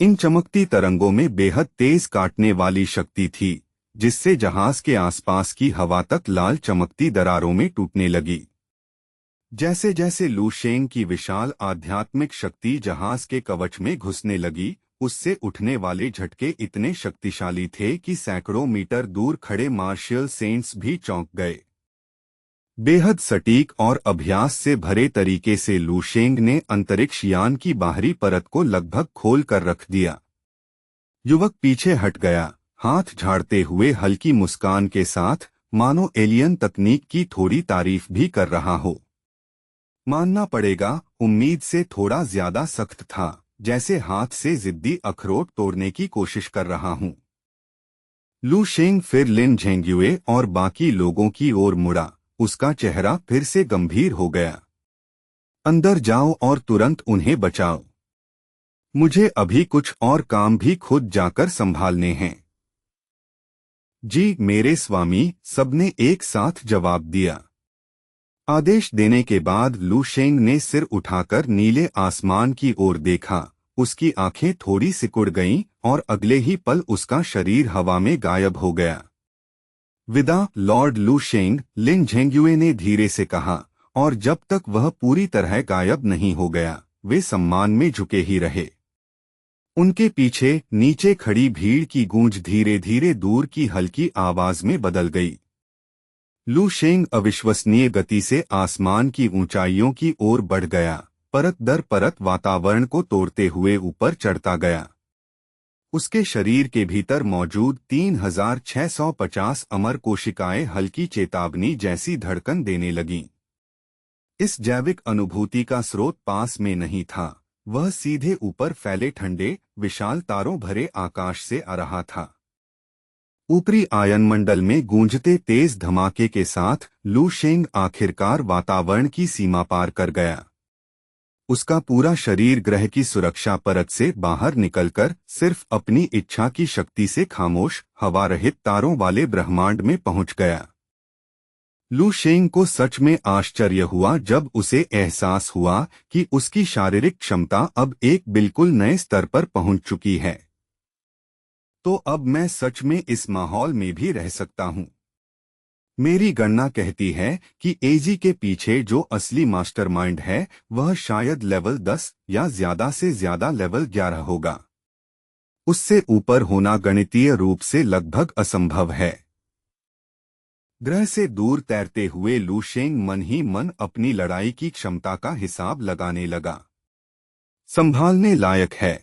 इन चमकती तरंगों में बेहद तेज काटने वाली शक्ति थी, जिससे जहाज के आसपास की हवा तक लाल चमकती दरारों में टूटने लगी। जैसे जैसे लू शेंग की विशाल आध्यात्मिक शक्ति जहाज के कवच में घुसने लगी, उससे उठने वाले झटके इतने शक्तिशाली थे कि सैकड़ों मीटर दूर खड़े मार्शियल सेंट्स भी चौंक गए। बेहद सटीक और अभ्यास से भरे तरीके से लू शेंग ने अंतरिक्ष यान की बाहरी परत को लगभग खोल कर रख दिया। युवक पीछे हट गया, हाथ झाड़ते हुए हल्की मुस्कान के साथ, मानो एलियन तकनीक की थोड़ी तारीफ भी कर रहा हो। मानना पड़ेगा, उम्मीद से थोड़ा ज्यादा सख्त था, जैसे हाथ से जिद्दी अखरोट तोड़ने की कोशिश कर रहा हूं। लू शेंग फिर लिन झेंग्युए और बाकी लोगों की ओर मुड़ा। उसका चेहरा फिर से गंभीर हो गया। अंदर जाओ और तुरंत उन्हें बचाओ। मुझे अभी कुछ और काम भी खुद जाकर संभालने हैं। जी मेरे स्वामी, सबने एक साथ जवाब दिया। आदेश देने के बाद लू शेंग ने सिर उठाकर नीले आसमान की ओर देखा। उसकी आंखें थोड़ी सिकुड़ गईं और अगले ही पल उसका शरीर हवा में गायब हो गया। विदा लॉर्ड लू शेंग, लिन झेंग्युए ने धीरे से कहा, और जब तक वह पूरी तरह गायब नहीं हो गया, वे सम्मान में झुके ही रहे। उनके पीछे नीचे खड़ी भीड़ की गूंज धीरे धीरे दूर की हल्की आवाज में बदल गई। लू शेंग अविश्वसनीय गति से आसमान की ऊंचाइयों की ओर बढ़ गया, परत दर परत वातावरण को तोड़ते हुए ऊपर चढ़ता गया। उसके शरीर के भीतर मौजूद 3650 अमर कोशिकाएं हल्की चेतावनी जैसी धड़कन देने लगीं। इस जैविक अनुभूति का स्रोत पास में नहीं था, वह सीधे ऊपर फैले ठंडे, विशाल तारों भरे आकाश से आ रहा था। ऊपरी आयनमंडल में गूंजते तेज धमाके के साथ लू शेंग आखिरकार वातावरण की सीमा पार कर गया। उसका पूरा शरीर ग्रह की सुरक्षा परत से बाहर निकलकर सिर्फ अपनी इच्छा की शक्ति से खामोश, हवा रहित तारों वाले ब्रह्मांड में पहुंच गया। लू शेंग को सच में आश्चर्य हुआ जब उसे एहसास हुआ कि उसकी शारीरिक क्षमता अब एक बिल्कुल नए स्तर पर पहुंच चुकी है। तो अब मैं सच में इस माहौल में भी रह सकता हूं। मेरी गणना कहती है कि एजी के पीछे जो असली मास्टरमाइंड है, वह शायद लेवल 10 या ज्यादा से ज्यादा लेवल 11 होगा। उससे ऊपर होना गणितीय रूप से लगभग असंभव है। ग्रह से दूर तैरते हुए लू शेंग मन ही मन अपनी लड़ाई की क्षमता का हिसाब लगाने लगा। संभालने लायक है।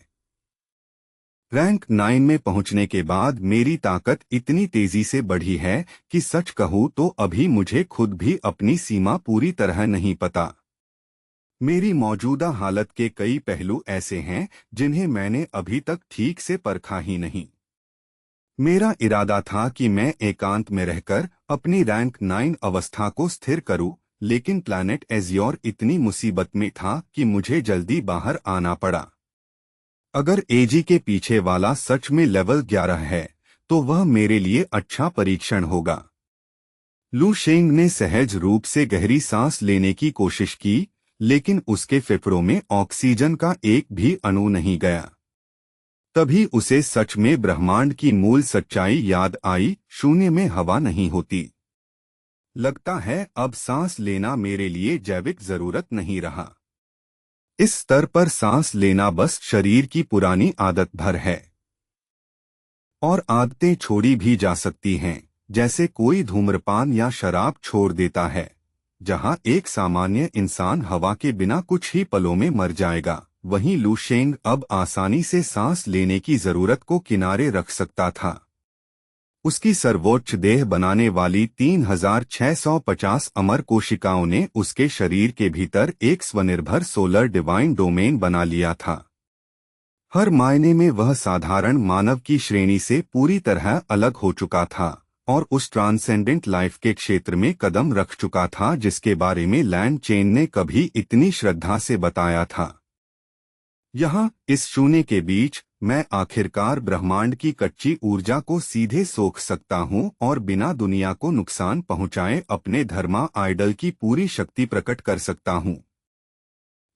रैंक 9 में पहुंचने के बाद मेरी ताकत इतनी तेजी से बढ़ी है कि सच कहूं तो अभी मुझे खुद भी अपनी सीमा पूरी तरह नहीं पता। मेरी मौजूदा हालत के कई पहलू ऐसे हैं जिन्हें मैंने अभी तक ठीक से परखा ही नहीं। मेरा इरादा था कि मैं एकांत में रहकर अपनी रैंक 9 अवस्था को स्थिर करूं, लेकिन प्लैनेट एज़ियोर इतनी मुसीबत में था कि मुझे जल्दी बाहर आना पड़ा। अगर एजी के पीछे वाला सच में लेवल 11 है, तो वह मेरे लिए अच्छा परीक्षण होगा। लू शेंग ने सहज रूप से गहरी सांस लेने की कोशिश की, लेकिन उसके फेफड़ों में ऑक्सीजन का एक भी अणु नहीं गया। तभी उसे सच में ब्रह्मांड की मूल सच्चाई याद आई, शून्य में हवा नहीं होती। लगता है अब सांस लेना मेरे लिए जैविक जरूरत नहीं रहा। इस स्तर पर सांस लेना बस शरीर की पुरानी आदत भर है। और आदतें छोड़ी भी जा सकती हैं, जैसे कोई धूम्रपान या शराब छोड़ देता है। जहां एक सामान्य इंसान हवा के बिना कुछ ही पलों में मर जाएगा, वहीं लू शेंग अब आसानी से सांस लेने की जरूरत को किनारे रख सकता था। उसकी सर्वोच्च देह बनाने वाली 3650 अमर कोशिकाओं ने उसके शरीर के भीतर एक स्वनिर्भर सोलर डिवाइन डोमेन बना लिया था। हर मायने में वह साधारण मानव की श्रेणी से पूरी तरह अलग हो चुका था और उस ट्रांसेंडेंट लाइफ के क्षेत्र में कदम रख चुका था जिसके बारे में लैंड चेन ने कभी इतनी श्रद्धा से बताया था। यहाँ इस शून्य के बीच मैं आखिरकार ब्रह्मांड की कच्ची ऊर्जा को सीधे सोख सकता हूँ और बिना दुनिया को नुकसान पहुँचाए अपने धर्मा आइडल की पूरी शक्ति प्रकट कर सकता हूँ।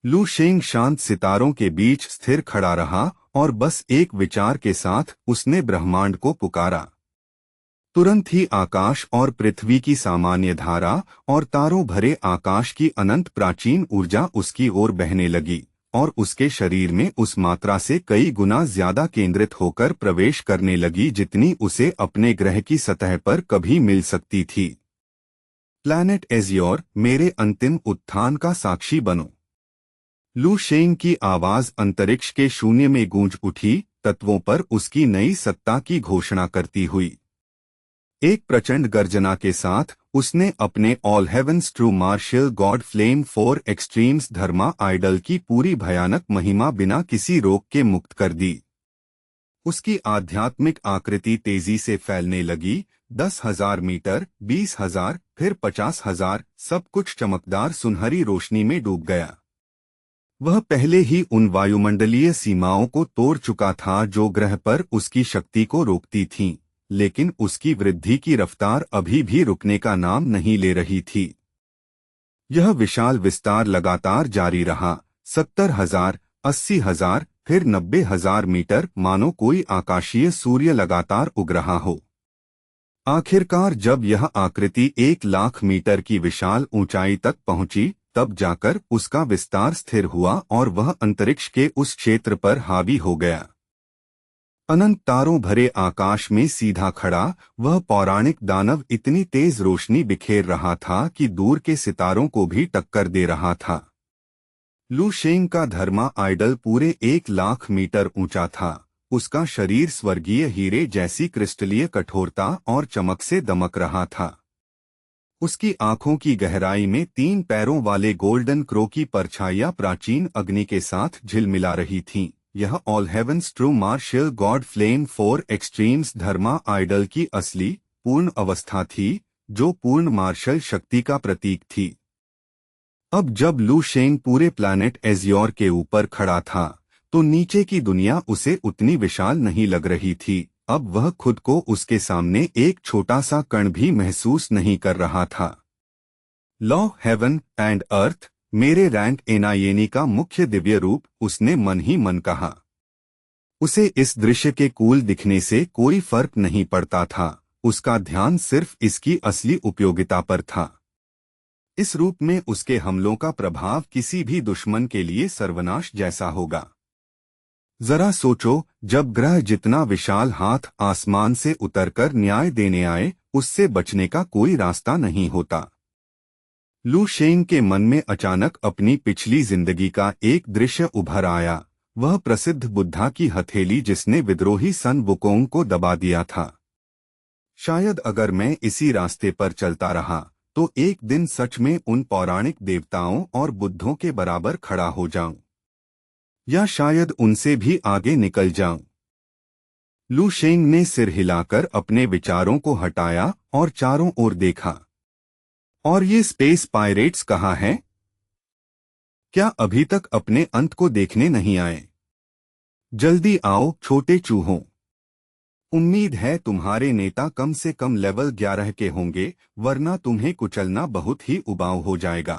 लू शेंग शांत सितारों के बीच स्थिर खड़ा रहा और बस एक विचार के साथ उसने ब्रह्मांड को पुकारा। तुरंत ही आकाश और पृथ्वी की सामान्य धारा और तारों भरे आकाश की अनंत प्राचीन ऊर्जा उसकी ओर बहने लगी और उसके शरीर में उस मात्रा से कई गुना ज्यादा केंद्रित होकर प्रवेश करने लगी जितनी उसे अपने ग्रह की सतह पर कभी मिल सकती थी। प्लैनेट एज़ियोर, मेरे अंतिम उत्थान का साक्षी बनो। लू शेंग की आवाज अंतरिक्ष के शून्य में गूंज उठी, तत्वों पर उसकी नई सत्ता की घोषणा करती हुई। एक प्रचंड गर्जना के साथ उसने अपने all heavens true martial god flame for extremes Dharma idol की पूरी भयानक महिमा बिना किसी रोक के मुक्त कर दी। उसकी आध्यात्मिक आकृति तेजी से फैलने लगी। 10,000 मीटर, 20,000, फिर 50,000, सब कुछ चमकदार सुनहरी रोशनी में डूब गया। वह पहले ही उन वायुमंडलीय सीमाओं को तोड़ चुका था जो ग्रह पर उसकी शक्ति को रोकती थीं, लेकिन उसकी वृद्धि की रफ्तार अभी भी रुकने का नाम नहीं ले रही थी। यह विशाल विस्तार लगातार जारी रहा। 70,000, 80,000, फिर 90,000 मीटर, मानो कोई आकाशीय सूर्य लगातार उग रहा हो। आखिरकार जब यह आकृति 1,00,000 मीटर की विशाल ऊंचाई तक पहुंची, तब जाकर उसका विस्तार स्थिर हुआ और वह अंतरिक्ष के उस क्षेत्र पर हावी हो गया। अनंत तारों भरे आकाश में सीधा खड़ा वह पौराणिक दानव इतनी तेज रोशनी बिखेर रहा था कि दूर के सितारों को भी टक्कर दे रहा था। लू शेंग का धर्मा आइडल पूरे 1,00,000 मीटर ऊंचा था। उसका शरीर स्वर्गीय हीरे जैसी क्रिस्टलीय कठोरता और चमक से दमक रहा था। उसकी आंखों की गहराई में 3 पैरों वाले गोल्डन क्रो की परछाइयां प्राचीन अग्नि के साथ झिलमिला रही थीं। यह all heavens true martial god flame for extremes Dharma idol की असली पूर्ण अवस्था थी, जो पूर्ण मार्शल शक्ति का प्रतीक थी। अब जब लू शेंग पूरे प्लैनेट एज़ियोर के ऊपर खड़ा था, तो नीचे की दुनिया उसे उतनी विशाल नहीं लग रही थी। अब वह खुद को उसके सामने एक छोटा सा कण भी महसूस नहीं कर रहा था। लॉ हेवन एंड अर्थ, मेरे रैंक एनायेनी का मुख्य दिव्य रूप, उसने मन ही मन कहा। उसे इस दृश्य के कूल दिखने से कोई फर्क नहीं पड़ता था, उसका ध्यान सिर्फ इसकी असली उपयोगिता पर था। इस रूप में उसके हमलों का प्रभाव किसी भी दुश्मन के लिए सर्वनाश जैसा होगा। जरा सोचो, जब ग्रह जितना विशाल हाथ आसमान से उतरकर न्याय देने आए, उससे बचने का कोई रास्ता नहीं होता। लू शेंग के मन में अचानक अपनी पिछली जिंदगी का एक दृश्य उभर आया, वह प्रसिद्ध बुद्धा की हथेली जिसने विद्रोही सन वुकोंग को दबा दिया था। शायद अगर मैं इसी रास्ते पर चलता रहा तो एक दिन सच में उन पौराणिक देवताओं और बुद्धों के बराबर खड़ा हो जाऊं, या शायद उनसे भी आगे निकल जाऊं। लू शेंग ने सिर हिलाकर अपने विचारों को हटाया और चारों ओर देखा। और ये स्पेस पायरेट्स कहाँ हैं? क्या अभी तक अपने अंत को देखने नहीं आए? जल्दी आओ छोटे चूहों। उम्मीद है तुम्हारे नेता कम से कम लेवल 11 के होंगे, वरना तुम्हें कुचलना बहुत ही उबाऊ हो जाएगा।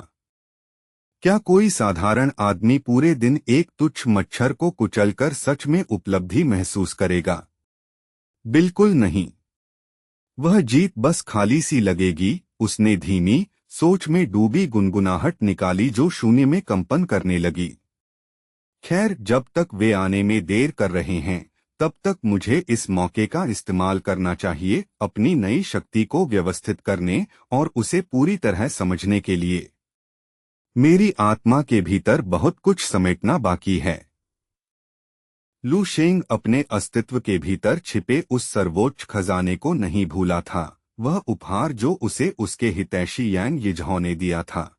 क्या कोई साधारण आदमी पूरे दिन एक तुच्छ मच्छर को कुचलकर सच में उपलब्धि महसूस करेगा? बिल्कुल नहीं। वह जीत बस खाली सी लगेगी। उसने धीमी सोच में डूबी गुनगुनाहट निकाली जो शून्य में कंपन करने लगी। खैर, जब तक वे आने में देर कर रहे हैं तब तक मुझे इस मौके का इस्तेमाल करना चाहिए, अपनी नई शक्ति को व्यवस्थित करने और उसे पूरी तरह समझने के लिए। मेरी आत्मा के भीतर बहुत कुछ समेटना बाकी है। लू शेंग अपने अस्तित्व के भीतर छिपे उस सर्वोच्च खजाने को नहीं भूला था, वह उपहार जो उसे उसके हितैषी यांग यिझाओ ने दिया था।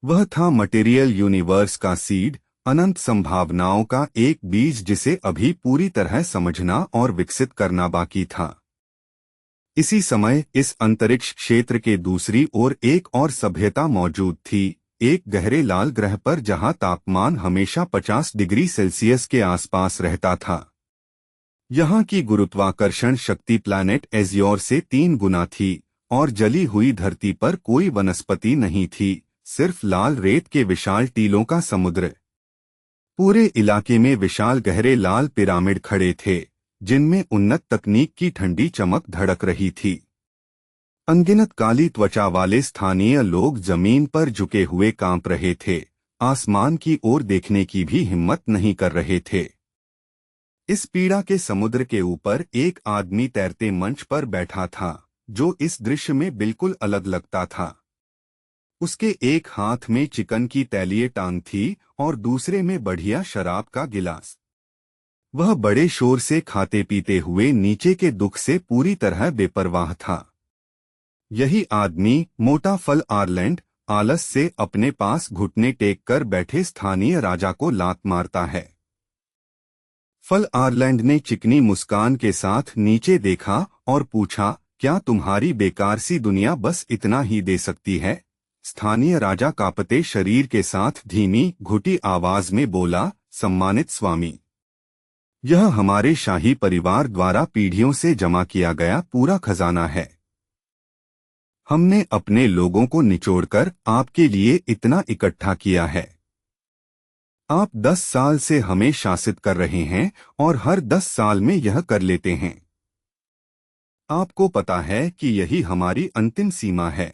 वह था मटेरियल यूनिवर्स का सीड, अनंत संभावनाओं का एक बीज जिसे अभी पूरी तरह समझना और विकसित करना बाकी था। इसी समय इस अंतरिक्ष क्षेत्र के दूसरी ओर एक और सभ्यता मौजूद थी, एक गहरे लाल ग्रह पर जहां तापमान हमेशा 50 डिग्री सेल्सियस के आसपास रहता था। यहाँ की गुरुत्वाकर्षण शक्ति प्लैनेट एजियोर से 3 गुना थी और जली हुई धरती पर कोई वनस्पति नहीं थी, सिर्फ लाल रेत के विशाल टीलों का समुद्र। पूरे इलाके में विशाल गहरे लाल पिरामिड खड़े थे, जिनमें उन्नत तकनीक की ठंडी चमक धड़क रही थी। अनगिनत काली त्वचा वाले स्थानीय लोग जमीन पर झुके हुए कांप रहे थे, आसमान की ओर देखने की भी हिम्मत नहीं कर रहे थे। इस पीड़ा के समुद्र के ऊपर एक आदमी तैरते मंच पर बैठा था, जो इस दृश्य में बिल्कुल अलग लगता था। उसके एक हाथ में चिकन की तैलीय टांग थी और दूसरे में बढ़िया शराब का गिलास। वह बड़े शोर से खाते पीते हुए नीचे के दुख से पूरी तरह बेपरवाह था। यही आदमी मोटा फल आर्लैंड आलस से अपने पास घुटने टेक कर बैठे स्थानीय राजा को लात मारता है। फल आर्लैंड ने चिकनी मुस्कान के साथ नीचे देखा और पूछा, क्या तुम्हारी बेकार सी दुनिया बस इतना ही दे सकती है? स्थानीय राजा कांपते शरीर के साथ धीमी घुटी आवाज में बोला, सम्मानित स्वामी, यह हमारे शाही परिवार द्वारा पीढ़ियों से जमा किया गया पूरा खजाना है। हमने अपने लोगों को निचोड़कर आपके लिए इतना इकट्ठा किया है। आप 10 साल से हमें शासित कर रहे हैं और हर 10 साल में यह कर लेते हैं। आपको पता है कि यही हमारी अंतिम सीमा है।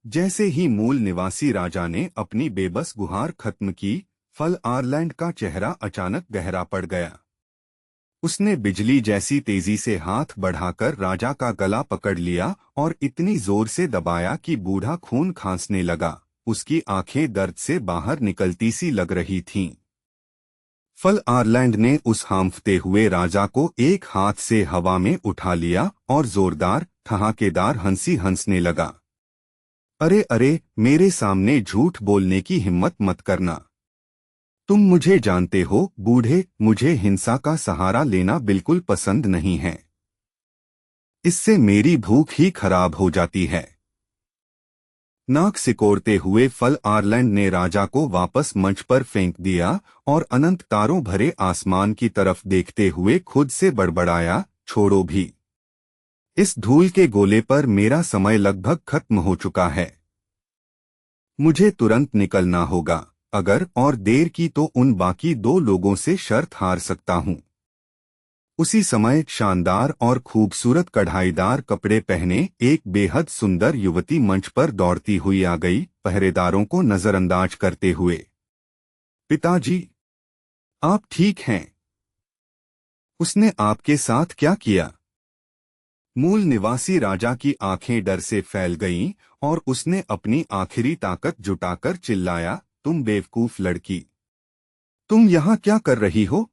जैसे ही मूल निवासी राजा ने अपनी बेबस गुहार खत्म की, फल आर्लैंड का चेहरा अचानक गहरा पड़ गया। उसने बिजली जैसी तेजी से हाथ बढ़ाकर राजा का गला पकड़ लिया और इतनी जोर से दबाया कि बूढ़ा खून खांसने लगा। उसकी आंखें दर्द से बाहर निकलती सी लग रही थीं। फल आर्लैंड ने उस हांफते हुए राजा को एक हाथ से हवा में उठा लिया और जोरदार ठहाकेदार हंसी हंसने लगा। अरे अरे, मेरे सामने झूठ बोलने की हिम्मत मत करना। तुम मुझे जानते हो बूढ़े, मुझे हिंसा का सहारा लेना बिल्कुल पसंद नहीं है। इससे मेरी भूख ही खराब हो जाती है। नाक सिकोड़ते हुए फल आर्लैंड ने राजा को वापस मंच पर फेंक दिया और अनंत तारों भरे आसमान की तरफ देखते हुए खुद से बड़बड़ाया, छोड़ो भी। इस धूल के गोले पर मेरा समय लगभग खत्म हो चुका है। मुझे तुरंत निकलना होगा। अगर और देर की तो उन बाकी 2 लोगों से शर्त हार सकता हूं। उसी समय शानदार और खूबसूरत कढ़ाईदार कपड़े पहने एक बेहद सुंदर युवती मंच पर दौड़ती हुई आ गई, पहरेदारों को नजरअंदाज करते हुए। पिताजी, आप ठीक हैं? उसने आपके साथ क्या किया? मूल निवासी राजा की आंखें डर से फैल गईं और उसने अपनी आखिरी ताकत जुटाकर चिल्लाया, तुम बेवकूफ लड़की! तुम यहाँ क्या कर रही हो?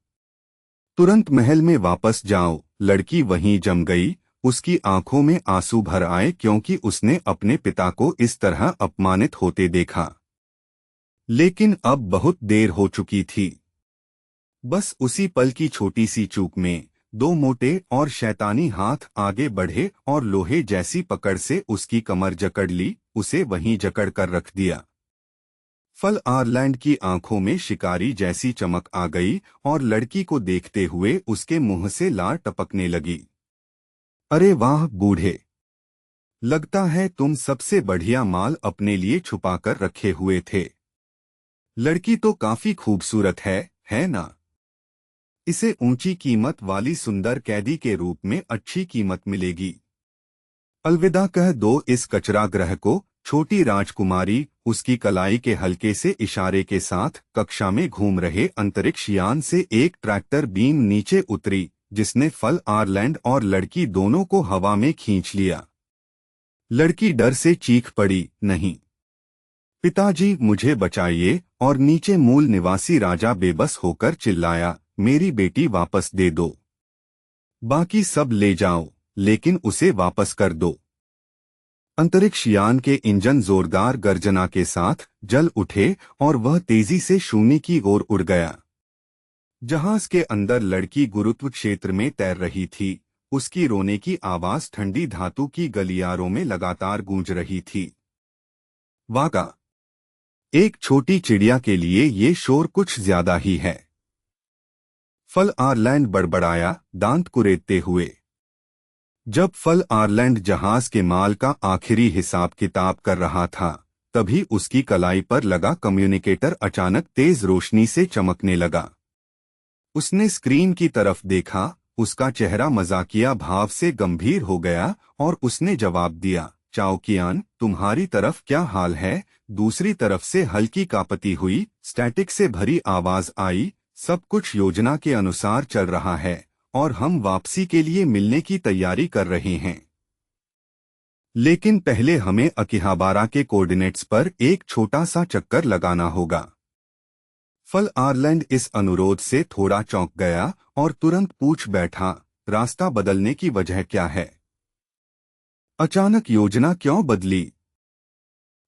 तुरंत महल में वापस जाओ। लड़की वहीं जम गई। उसकी आंखों में आंसू भर आए क्योंकि उसने अपने पिता को इस तरह अपमानित होते देखा। लेकिन अब बहुत देर हो चुकी थी। बस उसी पल की छोटी सी चूक में दो मोटे और शैतानी हाथ आगे बढ़े और लोहे जैसी पकड़ से उसकी कमर जकड़ ली, उसे वहीं जकड़ कर रख दिया। फल आर्लैंड की आंखों में शिकारी जैसी चमक आ गई और लड़की को देखते हुए उसके मुंह से लार टपकने लगी। अरे वाह बूढ़े! लगता है तुम सबसे बढ़िया माल अपने लिए छुपाकर रखे हुए थे। लड़की तो काफी खूबसूरत है ना? इसे ऊंची कीमत वाली सुंदर कैदी के रूप में अच्छी कीमत मिलेगी। अलविदा कह दो इस कचरा ग्रह को। छोटी राजकुमारी उसकी कलाई के हल्के से इशारे के साथ कक्षा में घूम रहे अंतरिक्ष यान से एक ट्रैक्टर बीम नीचे उतरी, जिसने फल आर्लैंड और लड़की दोनों को हवा में खींच लिया। लड़की डर से चीख पड़ी, नहीं पिताजी, मुझे बचाइए! और नीचे मूल निवासी राजा बेबस होकर चिल्लाया, मेरी बेटी वापस दे दो। बाकी सब ले जाओ, लेकिन उसे वापस कर दो। अंतरिक्ष यान के इंजन जोरदार गर्जना के साथ जल उठे और वह तेजी से शून्य की ओर उड़ गया। जहाज के अंदर लड़की गुरुत्व क्षेत्र में तैर रही थी। उसकी रोने की आवाज ठंडी धातु की गलियारों में लगातार गूंज रही थी। वाका! एक छोटी चिड़िया के लिए ये शोर कुछ ज्यादा ही है। फल आर्लैंड बड़बड़ाया, दांत कुरेदते हुए। जब फल आर्लैंड जहाज के माल का आखिरी हिसाब किताब कर रहा था, तभी उसकी कलाई पर लगा कम्युनिकेटर अचानक तेज रोशनी से चमकने लगा। उसने स्क्रीन की तरफ देखा। उसका चेहरा मजाकिया भाव से गंभीर हो गया और उसने जवाब दिया, चाओ कियान, तुम्हारी तरफ क्या हाल है? दूसरी तरफ से हल्की कांपती हुई स्टैटिक से भरी आवाज आई, सब कुछ योजना के अनुसार चल रहा है और हम वापसी के लिए मिलने की तैयारी कर रहे हैं। लेकिन पहले हमें अकिहाबारा के कोऑर्डिनेट्स पर एक छोटा सा चक्कर लगाना होगा। फल आर्लैंड इस अनुरोध से थोड़ा चौंक गया और तुरंत पूछ बैठा, रास्ता बदलने की वजह क्या है? अचानक योजना क्यों बदली?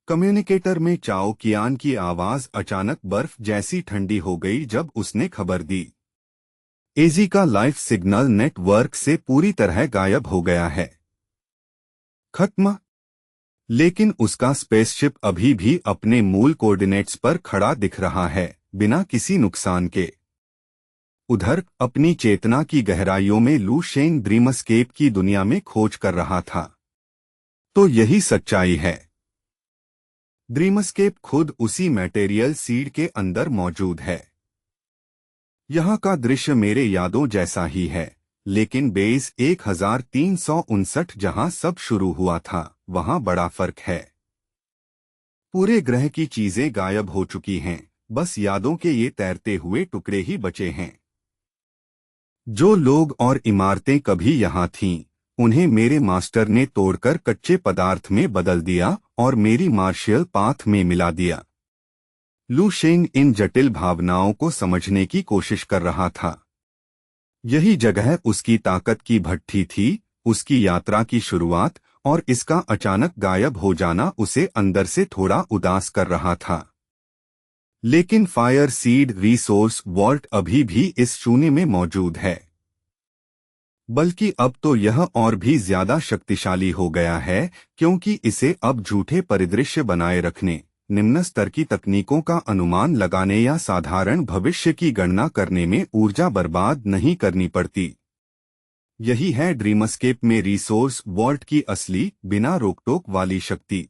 कम्युनिकेटर में चाओ कियान की आवाज अचानक बर्फ जैसी ठंडी हो गई जब उसने खबर दी, एजी का लाइफ सिग्नल नेटवर्क से पूरी तरह गायब हो गया है। खत्म। लेकिन उसका स्पेसशिप अभी भी अपने मूल कोऑर्डिनेट्स पर खड़ा दिख रहा है, बिना किसी नुकसान के। उधर अपनी चेतना की गहराइयों में लू शेंग ड्रीमस्केप की दुनिया में खोज कर रहा था। तो यही सच्चाई है। ड्रीमस्केप खुद उसी मटेरियल सीड के अंदर मौजूद है। यहाँ का दृश्य मेरे यादों जैसा ही है, लेकिन बेस 1359 जहाँ सब शुरू हुआ था, वहाँ बड़ा फर्क है। पूरे ग्रह की चीजें गायब हो चुकी हैं, बस यादों के ये तैरते हुए टुकड़े ही बचे हैं। जो लोग और इमारतें कभी यहाँ थीं, उन्हें मेरे मास्टर ने तोड़कर कच्चे पदार्थ में बदल दिया और मेरी मार्शियल पाथ में मिला दिया। लू शेंग इन जटिल भावनाओं को समझने की कोशिश कर रहा था। यही जगह उसकी ताकत की भट्ठी थी। उसकी यात्रा की शुरुआत और इसका अचानक गायब हो जाना उसे अंदर से थोड़ा उदास कर रहा था। लेकिन फायर सीड रिसोर्स वॉल्ट अभी भी इस शून्य में मौजूद है। बल्कि अब तो यह और भी ज्यादा शक्तिशाली हो गया है, क्योंकि इसे अब झूठे परिदृश्य बनाए रखने, निम्न स्तर की तकनीकों का अनुमान लगाने या साधारण भविष्य की गणना करने में ऊर्जा बर्बाद नहीं करनी पड़ती। यही है ड्रीमस्केप में रिसोर्स वॉल्ट की असली, बिना रोकटोक वाली शक्ति।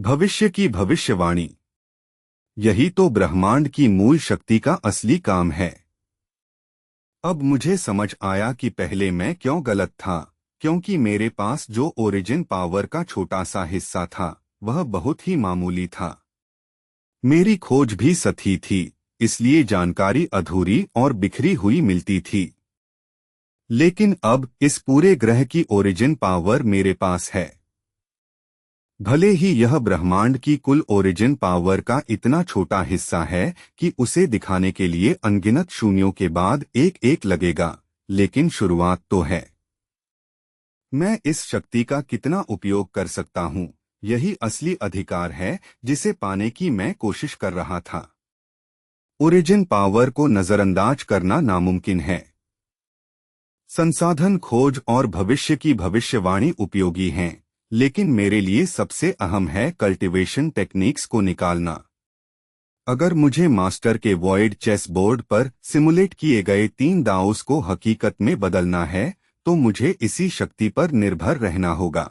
भविष्य की भविष्यवाणी। यही तो ब्रह्मांड की मूल शक्ति का असली काम है। अब मुझे समझ आया कि पहले मैं क्यों गलत था, क्योंकि मेरे पास जो ओरिजिन पावर का छोटा सा हिस्सा था, वह बहुत ही मामूली था। मेरी खोज भी सही थी, इसलिए जानकारी अधूरी और बिखरी हुई मिलती थी। लेकिन अब इस पूरे ग्रह की ओरिजिन पावर मेरे पास है। भले ही यह ब्रह्मांड की कुल ओरिजिन पावर का इतना छोटा हिस्सा है कि उसे दिखाने के लिए अनगिनत शून्यों के बाद एक एक लगेगा, लेकिन शुरुआत तो है। मैं इस शक्ति का कितना उपयोग कर सकता हूँ, यही असली अधिकार है जिसे पाने की मैं कोशिश कर रहा था। ओरिजिन पावर को नजरअंदाज करना नामुमकिन है। संसाधन खोज और भविष्य की भविष्यवाणी उपयोगी हैं, लेकिन मेरे लिए सबसे अहम है कल्टीवेशन टेक्निक्स को निकालना। अगर मुझे मास्टर के वॉइड चेस बोर्ड पर सिमुलेट किए गए 3 दावों को हकीकत में बदलना है, तो मुझे इसी शक्ति पर निर्भर रहना होगा।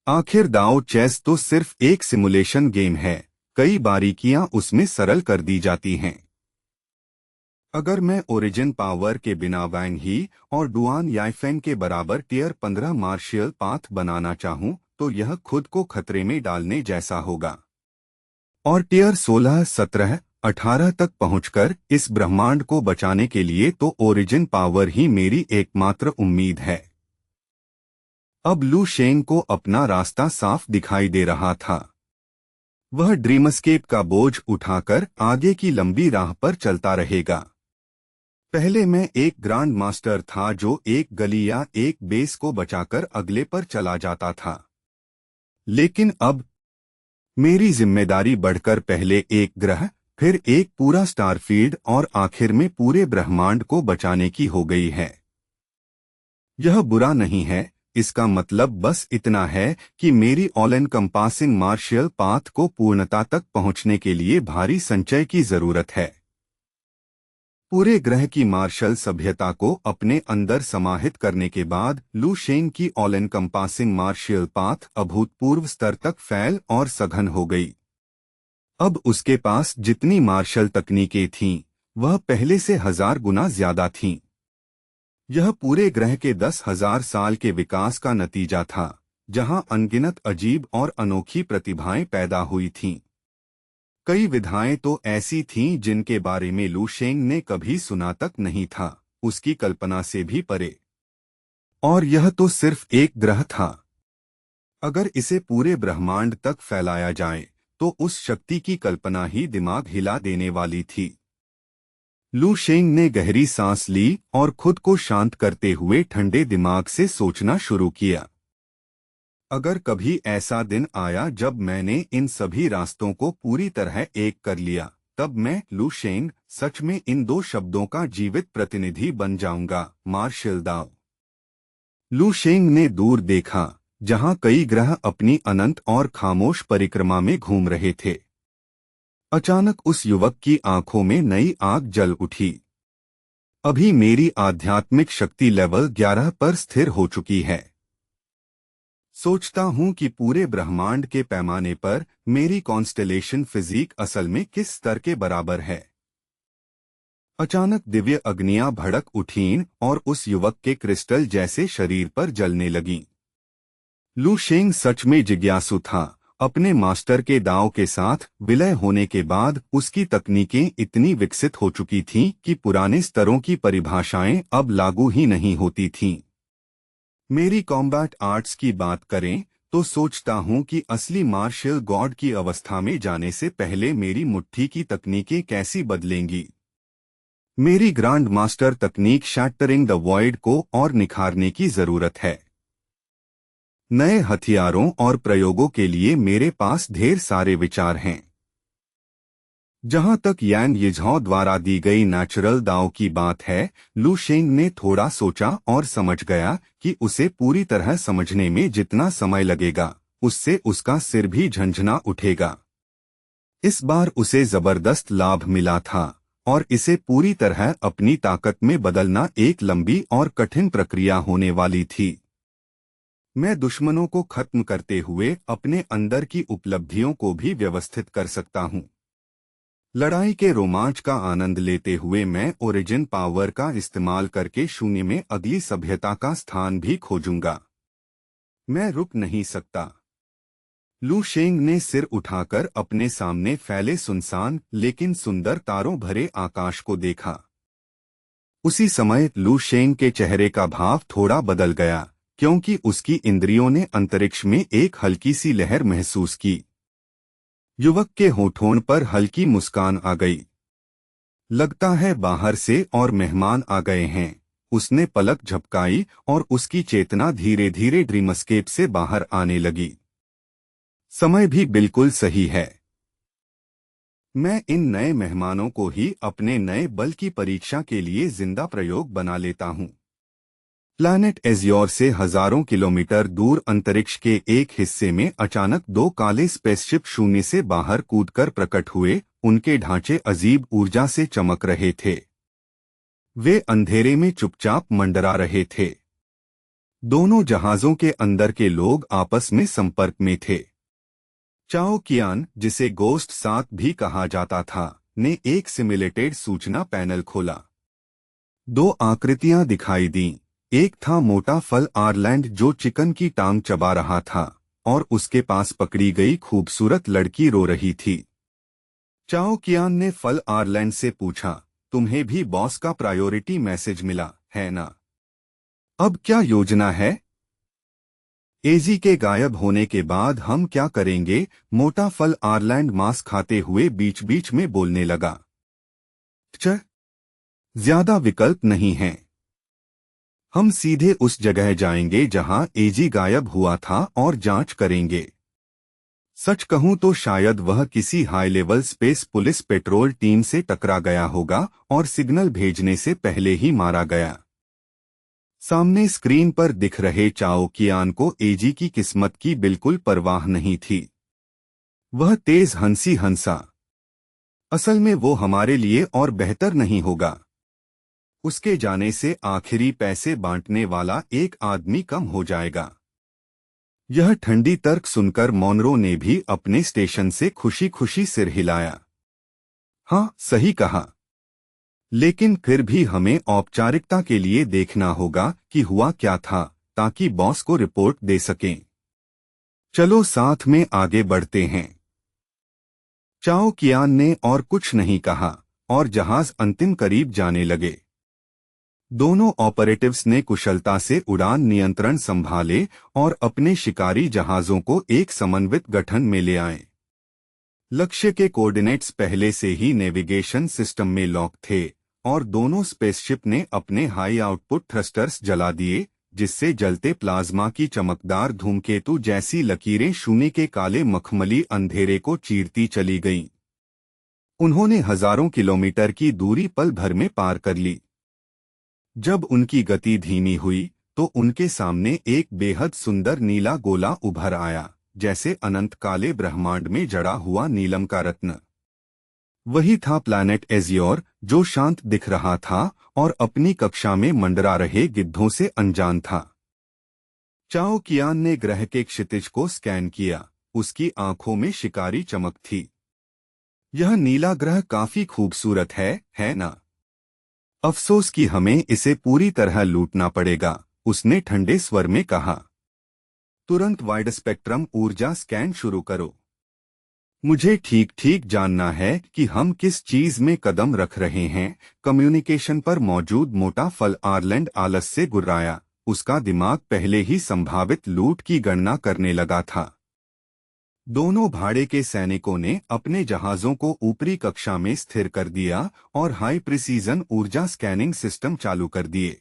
आखिर दाव चेस तो सिर्फ एक सिमुलेशन गेम है, कई बारीकियां उसमें सरल कर दी जाती हैं। अगर मैं ओरिजिन पावर के बिना वैंग ही और डुआन याइफेंग के बराबर टियर 15 मार्शियल पाथ बनाना चाहूं, तो यह खुद को खतरे में डालने जैसा होगा। और टियर 16, 17, 18 तक पहुंचकर इस ब्रह्मांड को बचाने के लिए तो ओरिजिन पावर ही मेरी एकमात्र उम्मीद है। अब लू शेंग को अपना रास्ता साफ दिखाई दे रहा था। वह ड्रीमस्केप का बोझ उठाकर आगे की लंबी राह पर चलता रहेगा। पहले मैं एक ग्रांड मास्टर था जो एक गली या एक बेस को बचाकर अगले पर चला जाता था। लेकिन अब मेरी जिम्मेदारी बढ़कर पहले एक ग्रह, फिर एक पूरा स्टारफील्ड और आखिर में पूरे ब्रह्मांड को बचाने की हो गई है। यह बुरा नहीं है, इसका मतलब बस इतना है कि मेरी ऑल एनकंपासिंग मार्शियल पाथ को पूर्णता तक पहुंचने के लिए भारी संचय की जरूरत है। पूरे ग्रह की मार्शल सभ्यता को अपने अंदर समाहित करने के बाद लू शेंग की ऑल एनकंपासिंग मार्शियल पाथ अभूतपूर्व स्तर तक फैल और सघन हो गई। अब उसके पास जितनी मार्शल तकनीकें थीं, वह पहले से 1000 गुना ज्यादा थीं। यह पूरे ग्रह के 10,000 साल के विकास का नतीजा था, जहां अनगिनत अजीब और अनोखी प्रतिभाएं पैदा हुई थीं। कई विधाएं तो ऐसी थीं जिनके बारे में लू शेंग ने कभी सुना तक नहीं था, उसकी कल्पना से भी परे। और यह तो सिर्फ एक ग्रह था। अगर इसे पूरे ब्रह्मांड तक फैलाया जाए, तो उस शक्ति की कल्पना ही दिमाग हिला देने वाली थी। लू शेंग ने गहरी सांस ली और खुद को शांत करते हुए ठंडे दिमाग से सोचना शुरू किया। अगर कभी ऐसा दिन आया जब मैंने इन सभी रास्तों को पूरी तरह एक कर लिया, तब मैं लू शेंग सच में इन 2 शब्दों का जीवित प्रतिनिधि बन जाऊंगा, मार्शल दाव। लू शेंग ने दूर देखा, जहां कई ग्रह अपनी अनंत और खामोश परिक्रमा में घूम रहे थे। अचानक उस युवक की आंखों में नई आग जल उठी। अभी मेरी आध्यात्मिक शक्ति लेवल 11 पर स्थिर हो चुकी है। सोचता हूं कि पूरे ब्रह्मांड के पैमाने पर मेरी कॉन्स्टेलेशन फिजिक असल में किस स्तर के बराबर है। अचानक दिव्य अग्नियां भड़क उठीं और उस युवक के क्रिस्टल जैसे शरीर पर जलने लगीं। लू शेंग सच में जिज्ञासु था। अपने मास्टर के दांव के साथ विलय होने के बाद उसकी तकनीकें इतनी विकसित हो चुकी थीं कि पुराने स्तरों की परिभाषाएं अब लागू ही नहीं होती थीं। मेरी कॉम्बैट आर्ट्स की बात करें तो सोचता हूं कि असली मार्शल गॉड की अवस्था में जाने से पहले मेरी मुट्ठी की तकनीकें कैसी बदलेंगी। मेरी ग्रांड मास्टर तकनीक शैटरिंग द वॉइड को और निखारने की जरूरत है। नए हथियारों और प्रयोगों के लिए मेरे पास ढेर सारे विचार हैं। जहां तक यान यिझाओ द्वारा दी गई नेचुरल दाव की बात है, लू शेंग ने थोड़ा सोचा और समझ गया कि उसे पूरी तरह समझने में जितना समय लगेगा, उससे उसका सिर भी झंझना उठेगा। इस बार उसे जबरदस्त लाभ मिला था और इसे पूरी तरह अपनी ताकत में बदलना एक लंबी और कठिन प्रक्रिया होने वाली थी। मैं दुश्मनों को खत्म करते हुए अपने अंदर की उपलब्धियों को भी व्यवस्थित कर सकता हूं। लड़ाई के रोमांच का आनंद लेते हुए मैं ओरिजिन पावर का इस्तेमाल करके शून्य में अगली सभ्यता का स्थान भी खोजूंगा। मैं रुक नहीं सकता। लू शेंग ने सिर उठाकर अपने सामने फैले सुनसान लेकिन सुंदर तारों भरे आकाश को देखा। उसी समय लू शेंग के चेहरे का भाव थोड़ा बदल गया, क्योंकि उसकी इंद्रियों ने अंतरिक्ष में एक हल्की सी लहर महसूस की। युवक के होठों पर हल्की मुस्कान आ गई। लगता है बाहर से और मेहमान आ गए हैं। उसने पलक झपकाई और उसकी चेतना धीरे धीरे ड्रीमस्केप से बाहर आने लगी। समय भी बिल्कुल सही है। मैं इन नए मेहमानों को ही अपने नए बल की परीक्षा के लिए जिंदा प्रयोग बना लेता हूं। प्लैनेट एज़्योर से हजारों किलोमीटर दूर अंतरिक्ष के एक हिस्से में अचानक दो काले स्पेसशिप शून्य से बाहर कूदकर प्रकट हुए। उनके ढांचे अजीब ऊर्जा से चमक रहे थे। वे अंधेरे में चुपचाप मंडरा रहे थे। दोनों जहाजों के अंदर के लोग आपस में संपर्क में थे। चाओ कियान, जिसे गोस्ट 7 भी कहा जाता था, ने एक सिमुलेटेड सूचना पैनल खोला। दो आकृतियां दिखाई दीं। एक था मोटा फल आर्लैंड जो चिकन की टांग चबा रहा था, और उसके पास पकड़ी गई खूबसूरत लड़की रो रही थी। चाओ कियान ने फल आर्लैंड से पूछा, तुम्हें भी बॉस का प्रायोरिटी मैसेज मिला है ना? अब क्या योजना है? एजी के गायब होने के बाद हम क्या करेंगे? मोटा फल आर्लैंड मांस खाते हुए बीच बीच में बोलने लगा। ज्यादा विकल्प नहीं हैं। हम सीधे उस जगह जाएंगे जहां एजी गायब हुआ था और जांच करेंगे। सच कहूं तो शायद वह किसी high level space police petrol team से टकरा गया होगा और सिग्नल भेजने से पहले ही मारा गया। सामने स्क्रीन पर दिख रहे चाओ कियान को एजी की किस्मत की बिल्कुल परवाह नहीं थी। वह तेज हंसी हंसा। असल में वो हमारे लिए और बेहतर नहीं होगा। उसके जाने से आखिरी पैसे बांटने वाला एक आदमी कम हो जाएगा। यह ठंडी तर्क सुनकर मोनरो ने भी अपने स्टेशन से खुशी खुशी सिर हिलाया। हाँ, सही कहा। लेकिन फिर भी हमें औपचारिकता के लिए देखना होगा कि हुआ क्या था, ताकि बॉस को रिपोर्ट दे सकें। चलो साथ में आगे बढ़ते हैं। चाओ कियान ने और कुछ नहीं कहा और जहाज अंतिम करीब जाने लगे। दोनों ऑपरेटिव्स ने कुशलता से उड़ान नियंत्रण संभाले और अपने शिकारी जहाजों को एक समन्वित गठन में ले आए। लक्ष्य के कोऑर्डिनेट्स पहले से ही नेविगेशन सिस्टम में लॉक थे और दोनों स्पेसशिप ने अपने हाई आउटपुट थ्रस्टर्स जला दिए, जिससे जलते प्लाज्मा की चमकदार धूमकेतु जैसी लकीरें शून्य के काले मखमली अंधेरे को चीरती चली गईं। उन्होंने हजारों किलोमीटर की दूरी पल भर में पार कर ली। जब उनकी गति धीमी हुई तो उनके सामने एक बेहद सुंदर नीला गोला उभर आया, जैसे अनंत काले ब्रह्मांड में जड़ा हुआ नीलम का रत्न। वही था प्लैनेट एज़्योर, जो शांत दिख रहा था और अपनी कक्षा में मंडरा रहे गिद्धों से अनजान था। चाओ कियान ने ग्रह के क्षितिज को स्कैन किया। उसकी आंखों में शिकारी चमक थी। यह नीला ग्रह काफी खूबसूरत है ना? अफसोस कि हमें इसे पूरी तरह लूटना पड़ेगा, उसने ठंडे स्वर में कहा। तुरंत वाइड स्पेक्ट्रम ऊर्जा स्कैन शुरू करो। मुझे ठीक ठीक जानना है कि हम किस चीज में कदम रख रहे हैं। कम्युनिकेशन पर मौजूद मोटा फल आर्लैंड आलस से गुर्राया। उसका दिमाग पहले ही संभावित लूट की गणना करने लगा था। दोनों भाड़े के सैनिकों ने अपने जहाजों को ऊपरी कक्षा में स्थिर कर दिया और हाई प्रिसीजन ऊर्जा स्कैनिंग सिस्टम चालू कर दिए।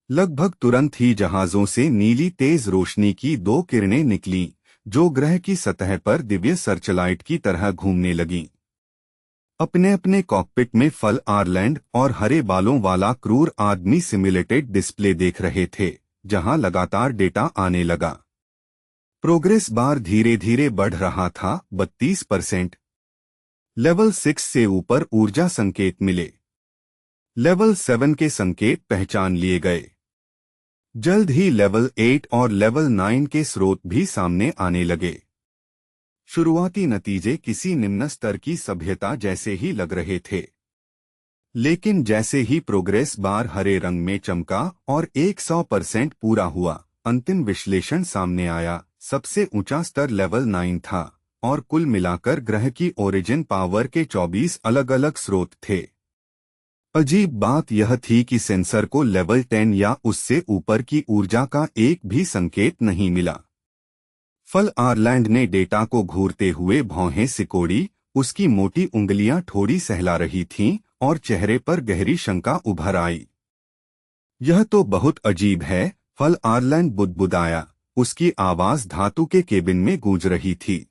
लगभग तुरंत ही जहाजों से नीली तेज रोशनी की दो किरणें निकलीं, जो ग्रह की सतह पर दिव्य सर्चलाइट की तरह घूमने लगीं। अपने अपने कॉकपिट में फल आर्लैंड और हरे बालों वाला क्रूर आदमी सिमुलेटेड डिस्प्ले देख रहे थे, जहां लगातार डेटा आने लगा। प्रोग्रेस बार धीरे धीरे बढ़ रहा था। 32%। लेवल 6 से ऊपर ऊर्जा संकेत मिले। लेवल 7 के संकेत पहचान लिए गए। जल्द ही लेवल 8 और लेवल 9 के स्रोत भी सामने आने लगे। शुरुआती नतीजे किसी निम्न स्तर की सभ्यता जैसे ही लग रहे थे, लेकिन जैसे ही प्रोग्रेस बार हरे रंग में चमका और 100% पूरा हुआ, अंतिम विश्लेषण सामने आया। सबसे ऊंचा स्तर लेवल 9 था और कुल मिलाकर ग्रह की ओरिजिन पावर के 24 अलग अलग स्रोत थे। अजीब बात यह थी कि सेंसर को लेवल 10 या उससे ऊपर की ऊर्जा का एक भी संकेत नहीं मिला। फल आर्लैंड ने डेटा को घूरते हुए भौहें सिकोड़ी। उसकी मोटी उंगलियां थोड़ी सहला रही थीं और चेहरे पर गहरी शंका उभर आई। यह तो बहुत अजीब है, फल आर्लैंड बुदबुदाया। उसकी आवाज धातु के केबिन में गूंज रही थी।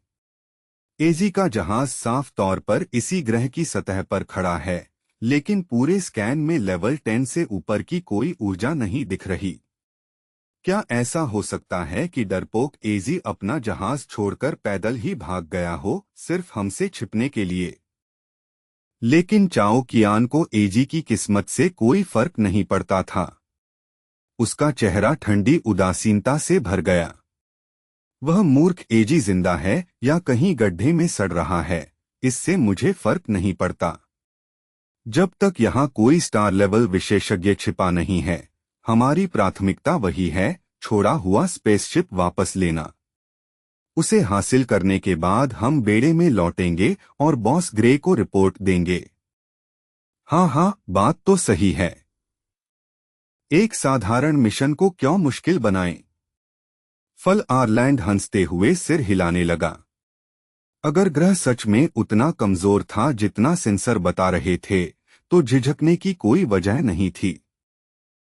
एजी का जहाज साफ तौर पर इसी ग्रह की सतह पर खड़ा है, लेकिन पूरे स्कैन में लेवल 10 से ऊपर की कोई ऊर्जा नहीं दिख रही। क्या ऐसा हो सकता है कि डरपोक एजी अपना जहाज छोड़कर पैदल ही भाग गया हो, सिर्फ हमसे छिपने के लिए? लेकिन चाओ कियान को एजी की किस्मत से कोई फर्क नहीं पड़ता था। उसका चेहरा ठंडी उदासीनता से भर गया। वह मूर्ख एजी जिंदा है या कहीं गड्ढे में सड़ रहा है, इससे मुझे फर्क नहीं पड़ता। जब तक यहाँ कोई स्टार लेवल विशेषज्ञ छिपा नहीं है, हमारी प्राथमिकता वही है, छोड़ा हुआ स्पेसशिप वापस लेना। उसे हासिल करने के बाद हम बेड़े में लौटेंगे और बॉस ग्रे को रिपोर्ट देंगे। हाँ हाँ, बात तो सही है। एक साधारण मिशन को क्यों मुश्किल बनाएं? फल आर्लैंड हंसते हुए सिर हिलाने लगा। अगर ग्रह सच में उतना कमजोर था जितना सेंसर बता रहे थे, तो झिझकने की कोई वजह नहीं थी।